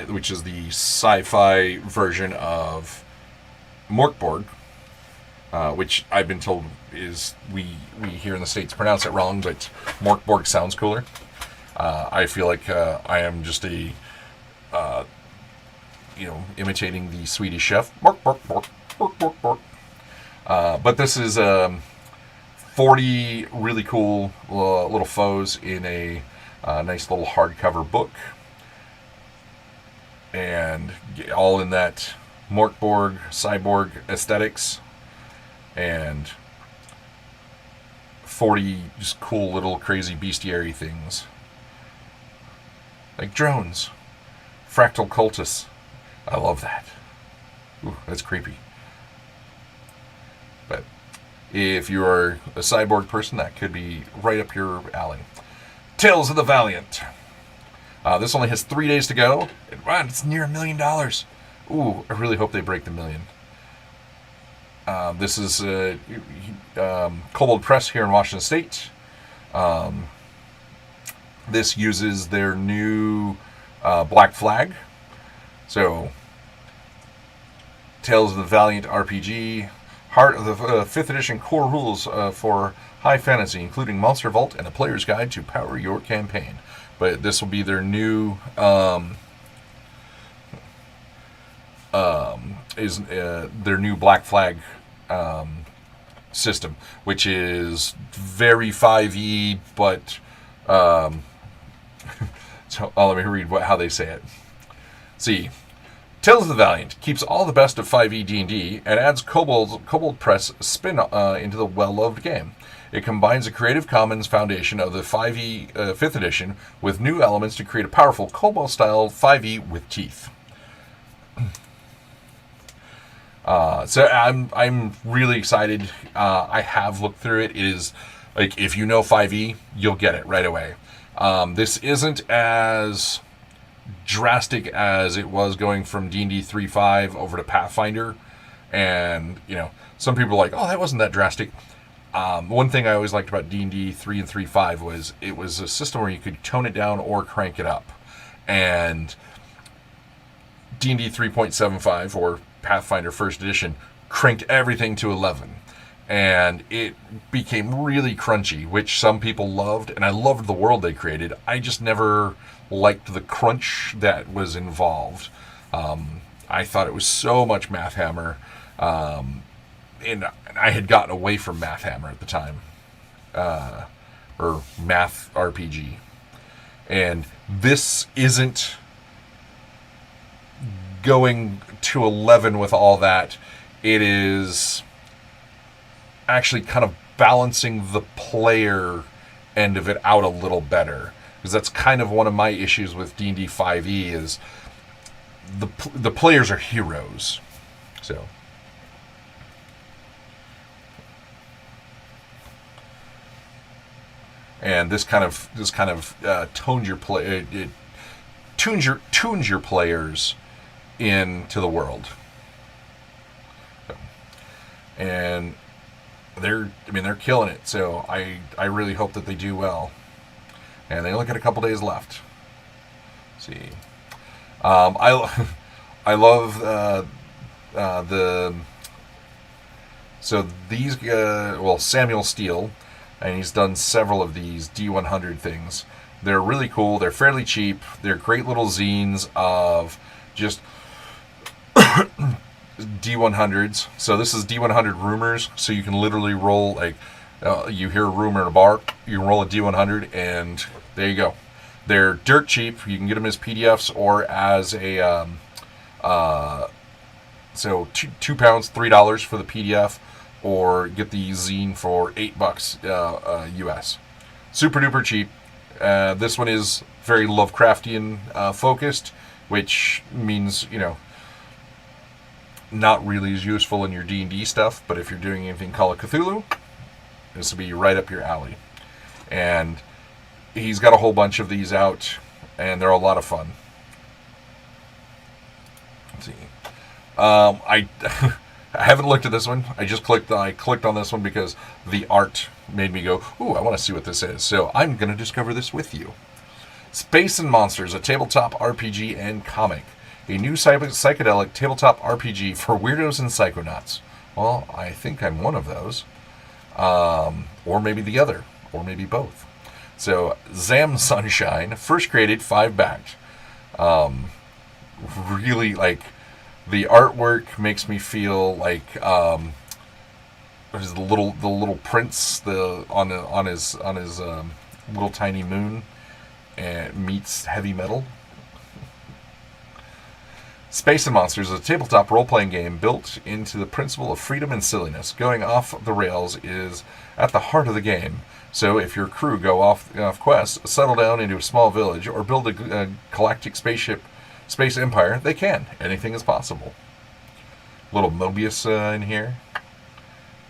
which is the sci-fi version of Morkborg, which I've been told is we here in the States pronounce it wrong, but Morkborg sounds cooler. I feel like I am just imitating the Swedish chef. Mork, mork, mork, mork, mork, mork. But this is 40 really cool little foes in a nice little hardcover book. And all in that Morkborg, Cyborg aesthetics. And 40 just cool little crazy bestiary things. Like drones. Fractal cultists. I love that. Ooh, that's creepy. But If you are a cyborg person, that could be right up your alley. Tales of the Valiant. This only has 3 days to go. And wow, it's near $1 million. Ooh, I really hope they break the million. This is Kobold Press here in Washington State. This uses their new Black Flag. So, Tales of the Valiant RPG. Heart of the 5th edition core rules for high fantasy, including Monster Vault and a player's guide to power your campaign. But this will be their new their new Black Flag system, which is very 5e, but so let me read how they say it. See. Tales of the Valiant keeps all the best of 5e D&D and adds Kobold Press spin into the well-loved game. It combines the Creative Commons foundation of the 5e 5th edition with new elements to create a powerful Kobold-style 5e with teeth. So I'm really excited. I have looked through it. It is like, if you know 5e, you'll get it right away. This isn't as drastic as it was going from D&D 3.5 over to Pathfinder, and some people are like, oh, that wasn't that drastic. One thing I always liked about D&D 3 and 3.5 was it was a system where you could tone it down or crank it up, and D&D 3.75 or Pathfinder 1st edition cranked everything to 11, and it became really crunchy, which some people loved, and I loved the world they created. I just never liked the crunch that was involved. I thought it was so much Math Hammer, and I had gotten away from Math Hammer at the time, or Math RPG, and this isn't going to 11 with all that. It is actually kind of balancing the player end of it out a little better, because that's kind of one of my issues with D&D 5e is the players are heroes. So and this kind of tones your play, it tunes your players into the world. So, and they're killing it. So I really hope that they do well. And they only got a couple days left. Let's see, I love the so these Samuel Steele, and he's done several of these D100 things. They're really cool. They're fairly cheap. They're great little zines of just D100s. So this is D100 rumors. So you can literally roll, like, you hear a rumor in a bar, you can roll a D100, and there you go. They're dirt cheap. You can get them as PDFs or as a so £2, $3 for the PDF, or get the zine for $8 US. Super duper cheap. This one is very Lovecraftian focused, which means, not really as useful in your D&D stuff, but if you're doing anything Call of Cthulhu, this will be right up your alley. And he's got a whole bunch of these out, and they're a lot of fun. Let's see. I haven't looked at this one. I clicked on this one because the art made me go, ooh, I want to see what this is. So I'm going to discover this with you. Space and Monsters, a tabletop RPG and comic. A new psychedelic tabletop RPG for weirdos and psychonauts. Well, I think I'm one of those. Or maybe the other. Or maybe both. So, Zam Sunshine, first created, 5 backed. Really, like, the artwork makes me feel like there's the little prince on his little tiny moon, and meets heavy metal. Space and Monsters is a tabletop role-playing game built into the principle of freedom and silliness. Going off the rails is at the heart of the game. So if your crew go off quests, settle down into a small village, or build a galactic space empire, they can. Anything is possible. Little Mobius in here.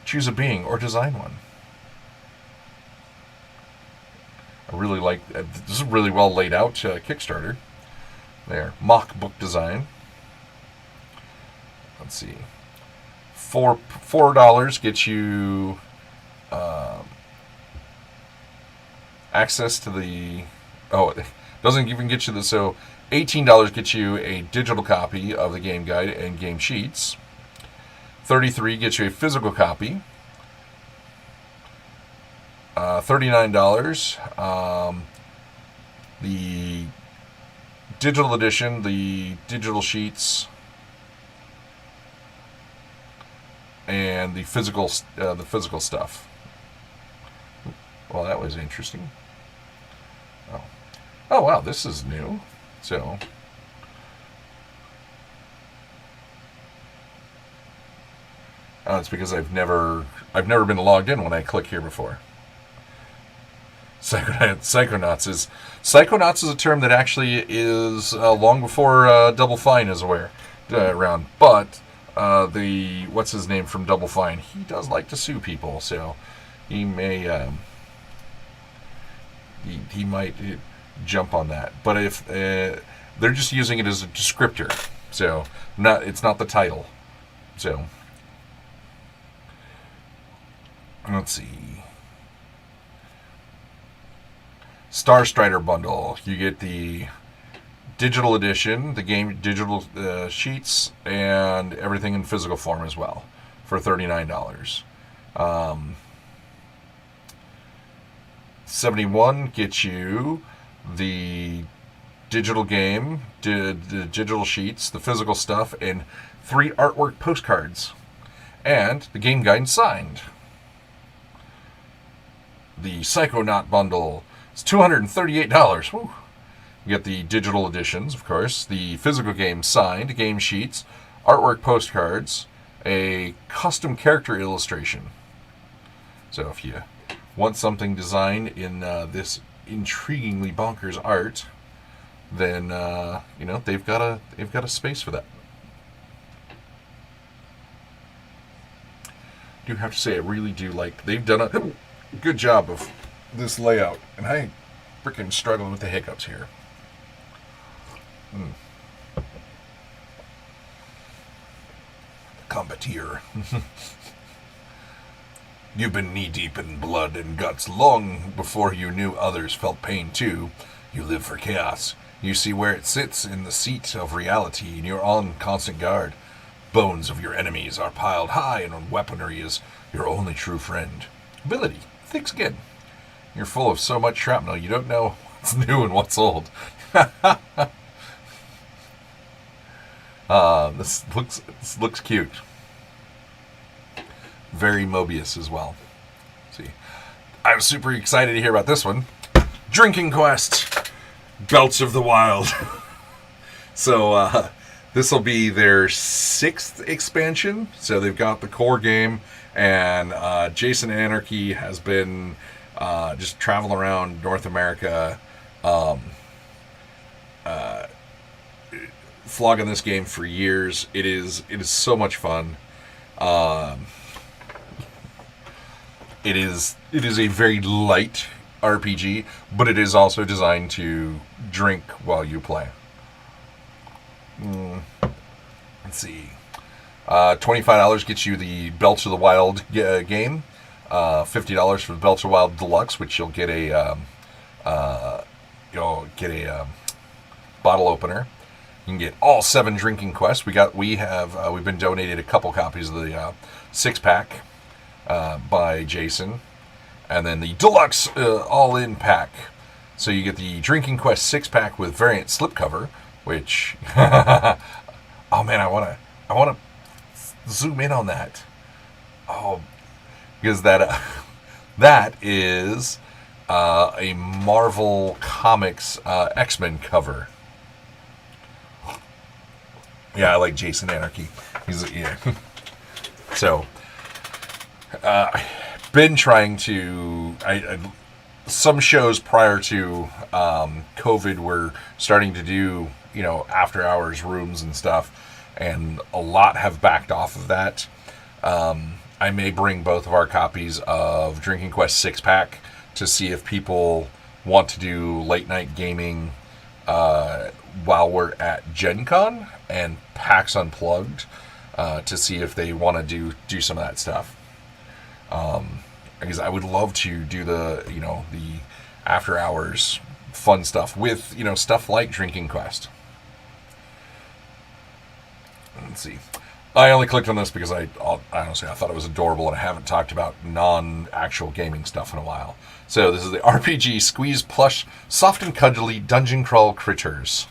Choose a being or design one. I really like this. Is really well laid out Kickstarter. There, mock book design. Let's see. $4 gets you access to the. Oh, it doesn't even get you the. So $18 gets you a digital copy of the game guide and game sheets. $33 gets you a physical copy. $39. The digital edition, the digital sheets, and the physical stuff. Well, that was interesting. Oh wow, this is new. So. It's because I've never been logged in when I click here before. Psychonauts is a term that actually is long before Double Fine is around. But what's his name from Double Fine? He does like to sue people, so he may he might jump on that. But if they're just using it as a descriptor, so it's not the title. So let's see. Star Strider bundle. You get the digital edition, the game digital sheets, and everything in physical form as well for $39. 71 gets you the digital game, the digital sheets, the physical stuff, and 3 artwork postcards, and the game guide signed. The Psychonaut bundle. It's $238. Woo. You get the digital editions, of course, the physical game signed, game sheets, artwork postcards, a custom character illustration. So if you want something designed in this intriguingly bonkers art, then they've got a space for that. I do have to say, I really do like they've done a good job of this layout, and I freaking struggling with the hiccups here. Combateer. You've been knee-deep in blood and guts long before you knew others felt pain too. You live for chaos. You see where it sits in the seat of reality, and you're on constant guard. Bones of your enemies are piled high, and weaponry is your only true friend. Ability. Thick skin. You're full of so much shrapnel, you don't know what's new and what's old. This looks cute. Very Mobius as well. See, I was super excited to hear about this one. Drinking Quest, Belts of the Wild. So this will be their 6th expansion. So they've got the core game, and Jason Anarchy has been just traveling around North America, flogging this game for years. It is so much fun. It is a very light RPG, but it is also designed to drink while you play. Let's see. $25 gets you the Belts of the Wild game. $50 for the Belts of the Wild Deluxe, which you'll get a bottle opener. You can get all 7 drinking quests. We've been donated a couple copies of the 6-pack by Jason, and then the deluxe all-in pack. So you get the drinking quest 6-pack with variant slipcover, which oh man, I wanna zoom in on that. Oh, because that is a Marvel Comics X-Men cover. Yeah, I like Jason Anarchy. So, been trying to. Some shows prior to COVID were starting to do after hours rooms and stuff, and a lot have backed off of that. I may bring both of our copies of Drinking Quest 6-pack to see if people want to do late night gaming while we're at Gen Con and PAX Unplugged to see if they want to do some of that stuff. Because I would love to do the after hours fun stuff with stuff like Drinking Quest. Let's see. I only clicked on this because honestly I thought it was adorable, and I haven't talked about non-actual gaming stuff in a while. So this is the RPG Squeeze Plush Soft and Cuddly Dungeon Crawl Critters.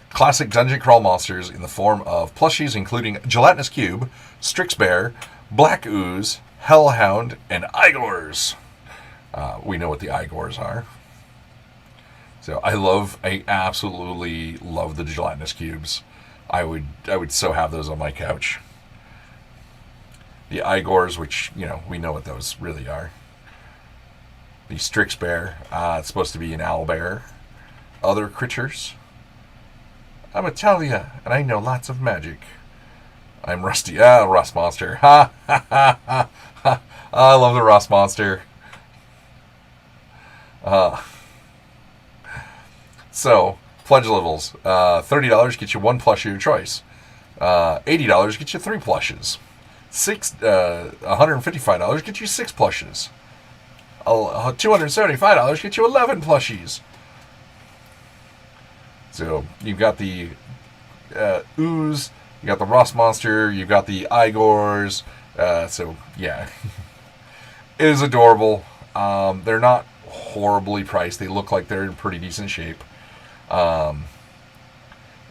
Classic dungeon crawl monsters in the form of plushies including Gelatinous Cube, Strix Bear, Black Ooze, Hellhound, and Igors. We know what the Igors are. So I absolutely love the Gelatinous Cubes. I would so have those on my couch. The Igors, which, we know what those really are. The Strix Bear, it's supposed to be an owlbear. Other critters. I'm Italia, and I know lots of magic. I'm Rusty. Rust Monster. Ha ha ha ha ha. I love the Rust Monster. So, pledge levels. $30 gets you one plushie of your choice. $80 gets you 3 plushes. $155 gets you 6 plushes. $275 gets you 11 plushies. So you've got the Ooze, you got the Rust Monster, you've got the Igors. So yeah, it is adorable. They're not horribly priced. They look like they're in pretty decent shape.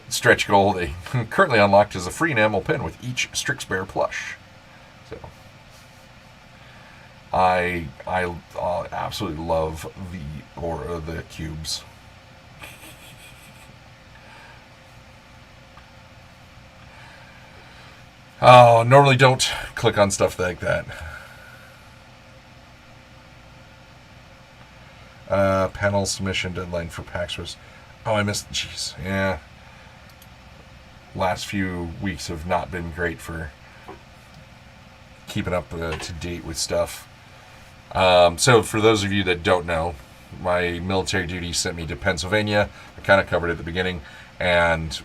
Stretch goal, they currently unlocked as a free enamel pin with each Strix Bear plush. So I absolutely love the cubes. Oh, normally don't click on stuff like that. Panel submission deadline for PAX was... Oh, I missed... Jeez, yeah. Last few weeks have not been great for keeping up to date with stuff. So for those of you that don't know, my military duty sent me to Pennsylvania. I kind of covered it at the beginning. And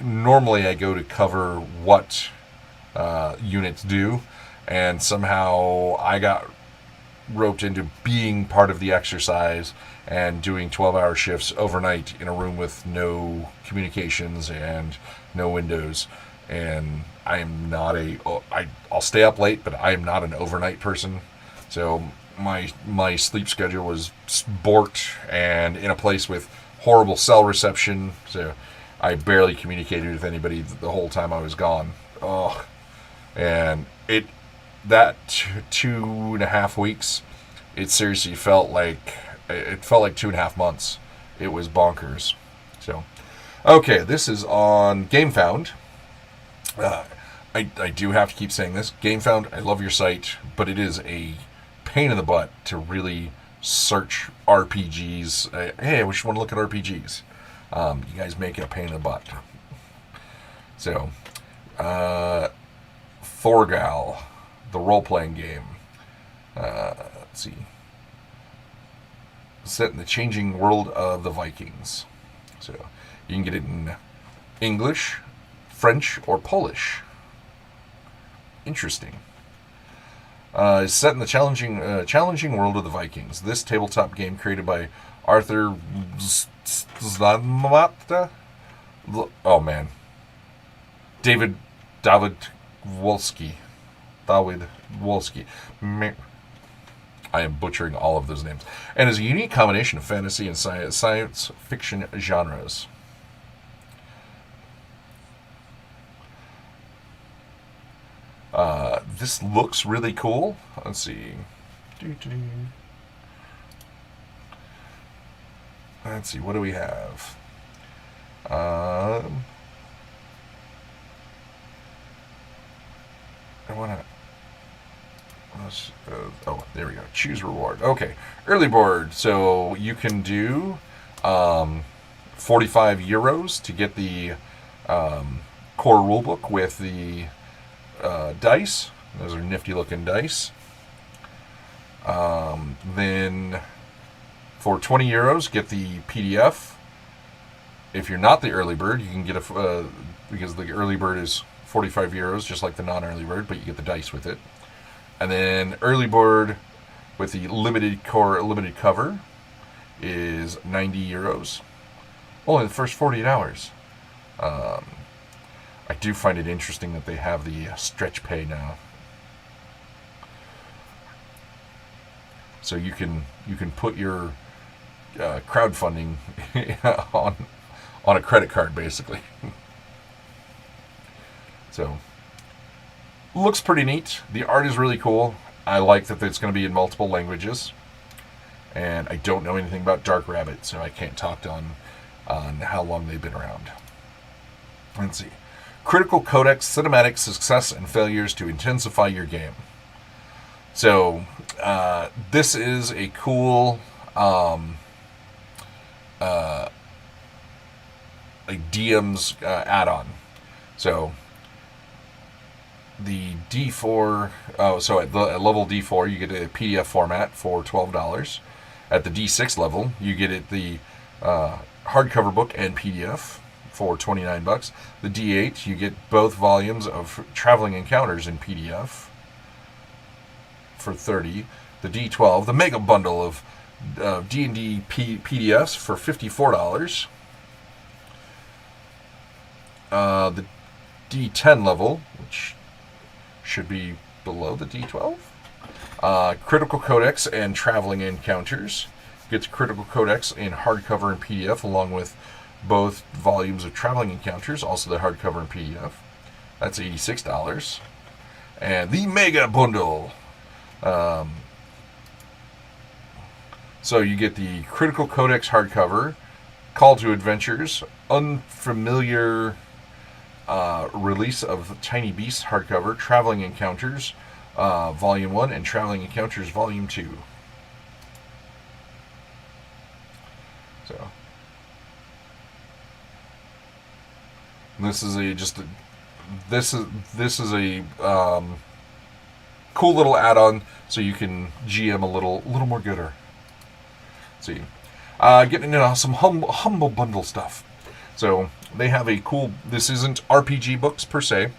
normally I go to cover what units do. And somehow I got roped into being part of the exercise and doing 12-hour shifts overnight in a room with no communications and no windows. And I am not I'll stay up late, but I am not an overnight person. So my sleep schedule was borked and in a place with horrible cell reception. So I barely communicated with anybody the whole time I was gone. Oh, and that 2.5 weeks, it seriously felt like 2.5 months. It was bonkers. So, okay, this is on GameFound. I do have to keep saying this. GameFound, I love your site, but it is a pain in the butt to really search RPGs. Hey, I wish you want to look at RPGs. You guys make it a pain in the butt. So, Thorgal, the role-playing game. Let's see. Set in the changing world of the Vikings. So you can get it in English, French, or Polish. Interesting. It's set in the challenging world of the Vikings. This tabletop game, created by Arthur Zlamata. Oh man. David Wolski. I am butchering all of those names. And is a unique combination of fantasy and science fiction genres. This looks really cool. Let's see. Let's see, what do we have? I want to... there we go. Choose reward. Okay. Early board. So you can do 45 euros to get the core rulebook with the dice. Those are nifty looking dice. Then for 20 euros, get the PDF. If you're not the early bird, you can get because the early bird is 45 euros, just like the non-early bird, but you get the dice with it. And then early bird with the limited cover is 90 euros. Only the first 48 hours. I do find it interesting that they have the stretch pay now. So you can put your crowdfunding on a credit card, basically. So, looks pretty neat. The art is really cool. I like that it's going to be in multiple languages. And I don't know anything about Dark Rabbit, so I can't talk on how long they've been around. Let's see. Critical Codex, Cinematic Success and Failures to Intensify Your Game. So, this is a cool DM's add-on. So, the D4, so at level D4, you get a PDF format for $12. At the D6 level, you get it the hardcover book and PDF for $29. The D8, you get both volumes of Traveling Encounters in PDF for $30. The D12, the mega bundle of D&D PDFs for $54. The D10 level, which should be below the D12. Critical Codex and Traveling Encounters. Gets Critical Codex in hardcover and PDF, along with both volumes of Traveling Encounters, also the hardcover and PDF. That's $86. And the Mega Bundle. So you get the Critical Codex hardcover, Call to Adventures, Unfamiliar release of Tiny Beasts hardcover, Traveling Encounters Volume 1, and Traveling Encounters Volume 2. So this is a cool little add-on, so you can GM a little more gooder. Let's see, getting into some humble bundle stuff. So they have a cool. This isn't RPG books per se.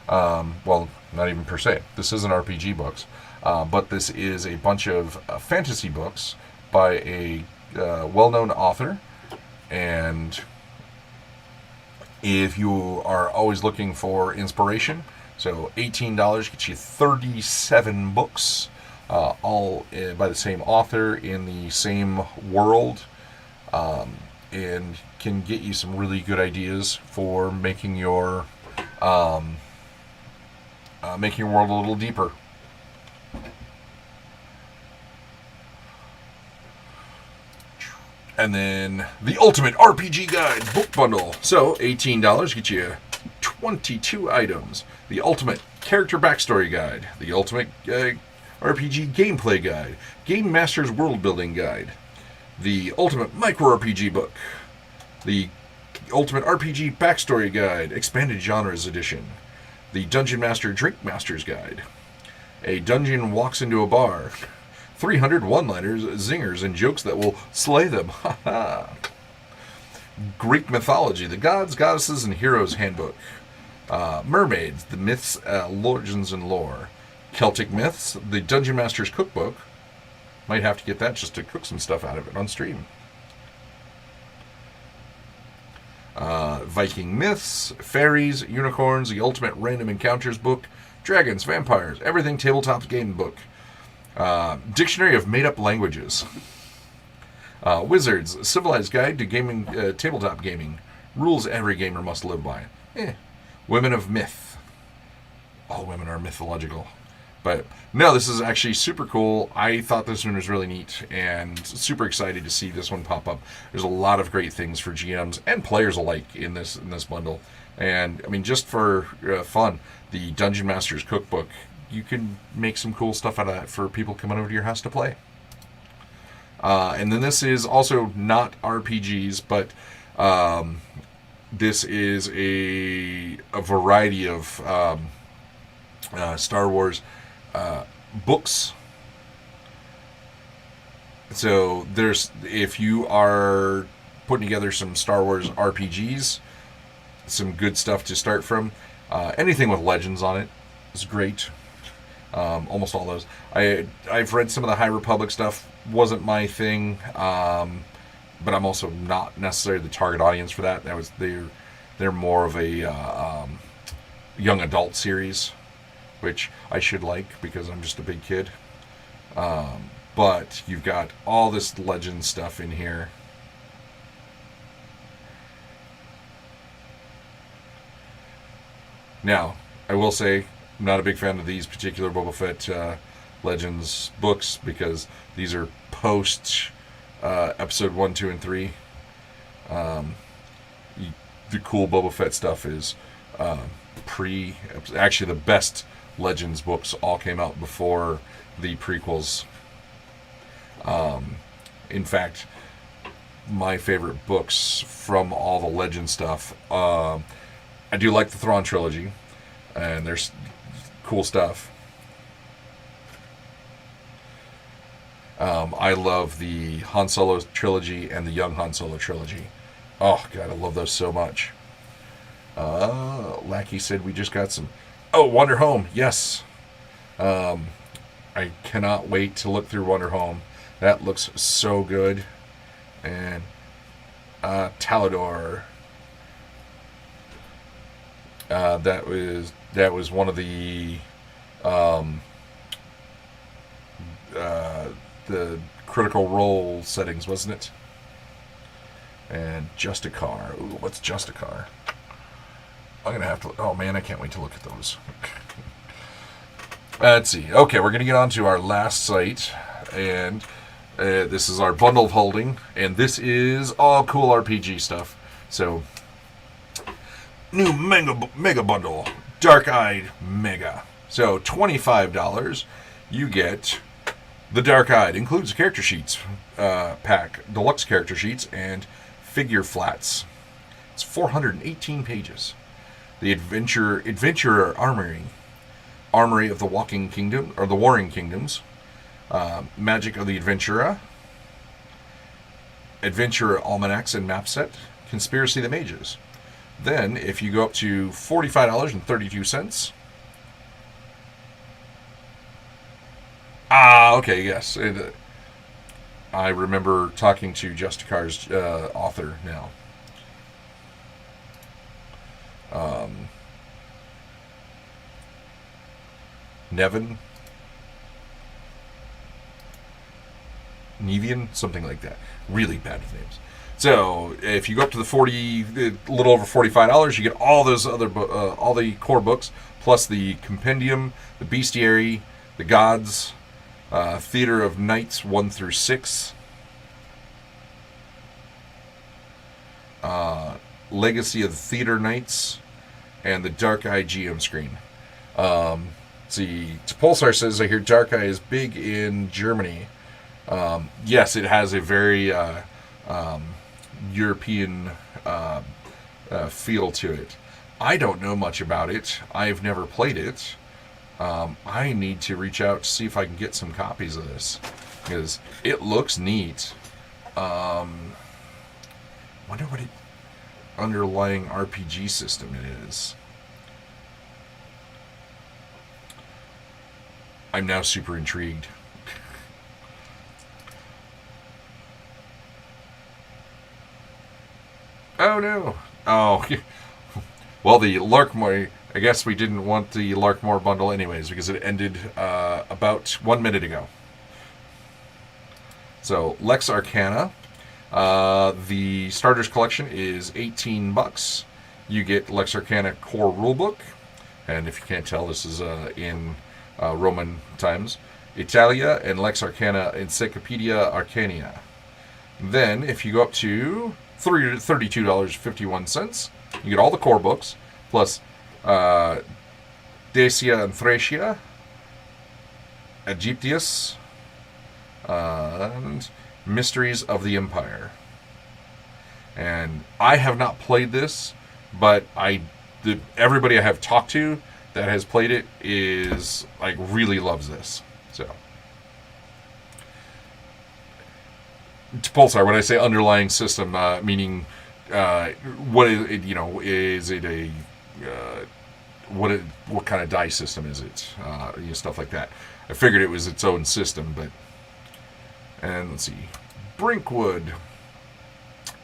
Well, not even per se. This isn't RPG books, but this is a bunch of fantasy books by a well-known author. And if you are always looking for inspiration, so $18 gets you 37 books, all by the same author in the same world, and can get you some really good ideas for making your world a little deeper. And then the Ultimate RPG Guide book bundle. So $18 gets you 22 items. The Ultimate Character Backstory Guide. The Ultimate RPG Gameplay Guide. Game Master's World Building Guide. The Ultimate Micro RPG book. The Ultimate RPG Backstory Guide, Expanded Genres Edition. The Dungeon Master Drink Master's Guide. A Dungeon Walks into a Bar. 300 one-liners, zingers, and jokes that will slay them. Greek Mythology, the Gods, Goddesses, and Heroes Handbook. Mermaids, the Myths, Legends, and Lore. Celtic Myths, the Dungeon Master's Cookbook. Might have to get that just to cook some stuff out of it on stream. Viking Myths, Fairies, Unicorns, the Ultimate Random Encounters book, Dragons, Vampires, Everything Tabletop Game book, Dictionary of Made-Up Languages, Wizards, Civilized Guide to Gaming, Tabletop Gaming, Rules Every Gamer Must Live By, Women of Myth. All women are mythological. But no, this is actually super cool. I thought this one was really neat and super excited to see this one pop up. There's a lot of great things for GMs and players alike in this bundle. And I mean, just for fun, the Dungeon Master's Cookbook, you can make some cool stuff out of that for people coming over to your house to play. And then this is also not RPGs, but This is a variety of Star Wars books. So if you are putting together some Star Wars RPGs, some good stuff to start from. Anything with Legends on it is great. Almost all those. I've read some of the High Republic stuff. Wasn't my thing, but I'm also not necessarily the target audience for that. They're more of a young adult series, which I should like because I'm just a big kid. But you've got all this Legend stuff in here. Now, I will say, I'm not a big fan of these particular Boba Fett Legends books because these are post episode 1, 2, and 3. The cool Boba Fett stuff is pre. Actually, the best Legends books all came out before the prequels. In fact, my favorite books from all the Legend stuff. I do like the Thrawn trilogy, and there's cool stuff. I love the Han Solo trilogy and the Young Han Solo trilogy. Oh, God, I love those so much. Lackey said we just got some... Oh, Wonder Home, yes. I cannot wait to look through Wonder Home. That looks so good. And Talador... that was one of the Critical Role settings, wasn't it? And Justicar. Ooh, what's Justicar? I'm gonna have to. Oh man, I can't wait to look at those. Let's see. Okay, we're gonna get on to our last site, and this is our bundle of holding, and this is all cool RPG stuff. So. New mega bundle, Dark-Eyed Mega. So $25, you get the Dark-Eyed. Includes character sheets pack, deluxe character sheets, and figure flats. It's 418 pages. The Adventurer Armory of the Walking Kingdom, or the Warring Kingdoms. Magic of the Adventurer. Adventurer Almanacs and Map Set. Conspiracy of the Mages. Then, if you go up to $45.32... okay, yes. I remember talking to Justicar's author now. Nevian, something like that. Really bad with names. So if you go up to a little over $45, you get all those other all the core books, plus the compendium, the bestiary, the gods, Theater of Nights 1 through 6, Legacy of the Theater Knights, and the Dark-Eye GM screen. See, Pulsar says I hear Dark-Eye is big in Germany. Yes, it has a very European feel to it. I don't know much about it. I've never played it. I need to reach out to see if I can get some copies of this because it looks neat. Wonder what underlying RPG system it is. I'm now super intrigued. Oh no! Oh, well, the Larkmoor. I guess we didn't want the Larkmoor bundle anyways because it ended about 1 minute ago. So Lex Arcana, the starters collection is $18. You get Lex Arcana core rulebook, and if you can't tell, this is in Roman times. Italia and Lex Arcana Encyclopedia Arcania. Then, if you go up to $32.51, you get all the core books plus Dacia and Thracia, Aegyptius, and Mysteries of the Empire. And I have not played this, but everybody I have talked to that has played it is like really loves this. So to Pulsar, when I say underlying system, meaning what is it, is it a what kind of die system is it? Stuff like that. I figured it was its own system, but and let's see, Brinkwood.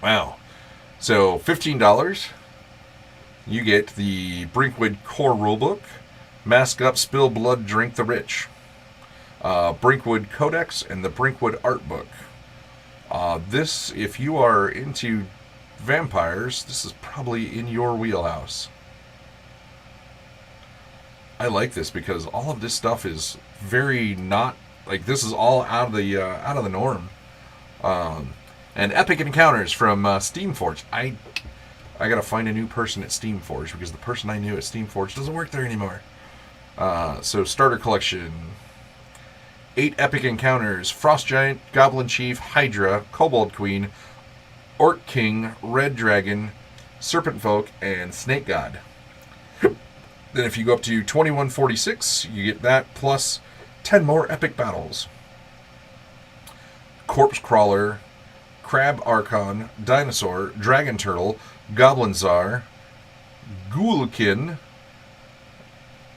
Wow, so $15. You get the Brinkwood Core Rulebook, Mask Up, Spill Blood, Drink the Rich, Brinkwood Codex, and the Brinkwood Art Book. This, if you are into vampires, this is probably in your wheelhouse. I like this because all of this stuff is very not like this is all out of the norm. And Epic Encounters from Steamforge. I gotta find a new person at Steamforge because the person I knew at Steamforge doesn't work there anymore. So starter collection. 8 Epic Encounters: Frost Giant, Goblin Chief, Hydra, Kobold Queen, Orc King, Red Dragon, Serpent Folk, and Snake God. Then if you go up to 2146, you get that plus 10 more epic battles. Corpse Crawler, Crab Archon, Dinosaur, Dragon Turtle, Goblin Czar, Ghoulkin,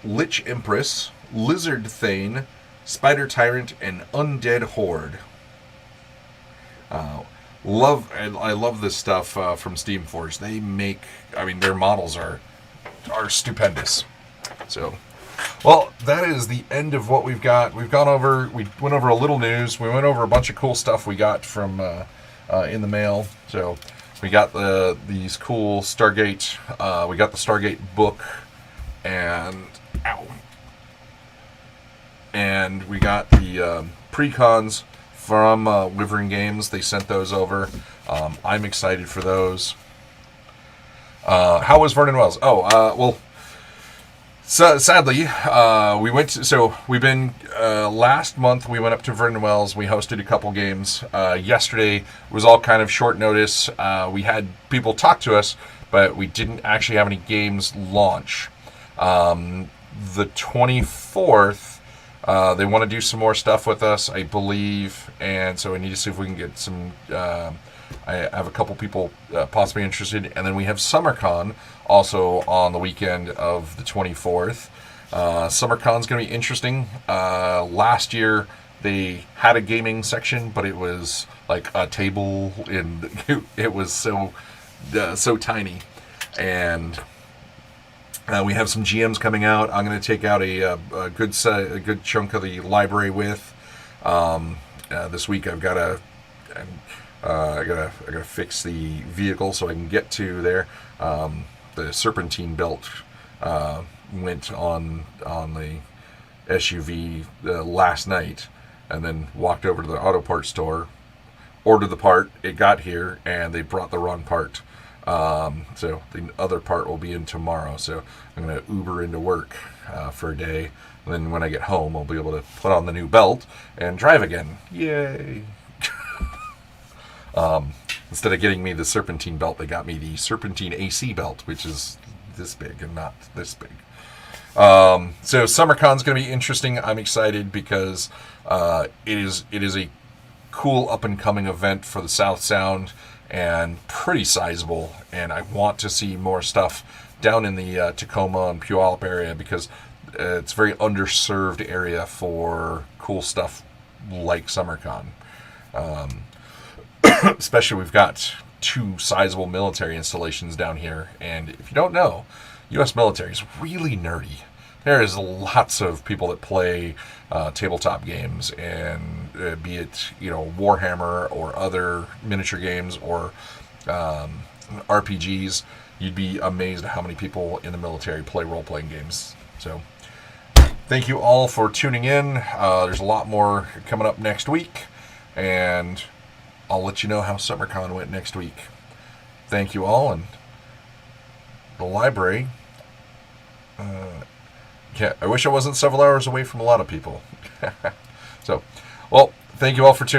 Lich Empress, Lizard Thane, Spider Tyrant, and Undead Horde. I love this stuff from Steamforge. They make, their models are stupendous. So, well, that is the end of what we've got. We went over a little news. We went over a bunch of cool stuff we got from in the mail. So, we got these cool Stargate. We got the Stargate book, and we got the precons from Wyvern Games. They sent those over. I'm excited for those. How was Vernon Wells? So sadly, last month we went up to Vernon Wells. We hosted a couple games. Yesterday was all kind of short notice. We had people talk to us, but we didn't actually have any games launch. The 24th, they want to do some more stuff with us, I believe, and so we need to see if we can get some. I have a couple people possibly interested, and then we have SummerCon also on the weekend of the 24th. SummerCon's going to be interesting. Last year they had a gaming section, but it was like a table, and it was so tiny. And we have some GMs coming out. I'm going to take out a good chunk of the library with. This week I've got to. I gotta fix the vehicle so I can get to there. The Serpentine belt went on the SUV last night, and then walked over to the auto parts store, ordered the part. It got here, and they brought the wrong part. So the other part will be in tomorrow. So I'm gonna Uber into work for a day. And then when I get home, I'll be able to put on the new belt and drive again. Yay! Instead of getting me the Serpentine belt, they got me the Serpentine AC belt, which is this big and not this big. So SummerCon's going to be interesting. I'm excited because it is a cool up-and-coming event for the South Sound and pretty sizable. And I want to see more stuff down in the Tacoma and Puyallup area because it's a very underserved area for cool stuff like SummerCon. Especially we've got 2 sizable military installations down here, and if you don't know, U.S. military is really nerdy. There is lots of people that play tabletop games, and be it Warhammer or other miniature games or RPGs. You'd be amazed at how many people in the military play role-playing games. So, thank you all for tuning in. There's a lot more coming up next week, and I'll let you know how SummerCon went next week. Thank you all, and the library. I wish I wasn't several hours away from a lot of people. So, well, thank you all for tuning in.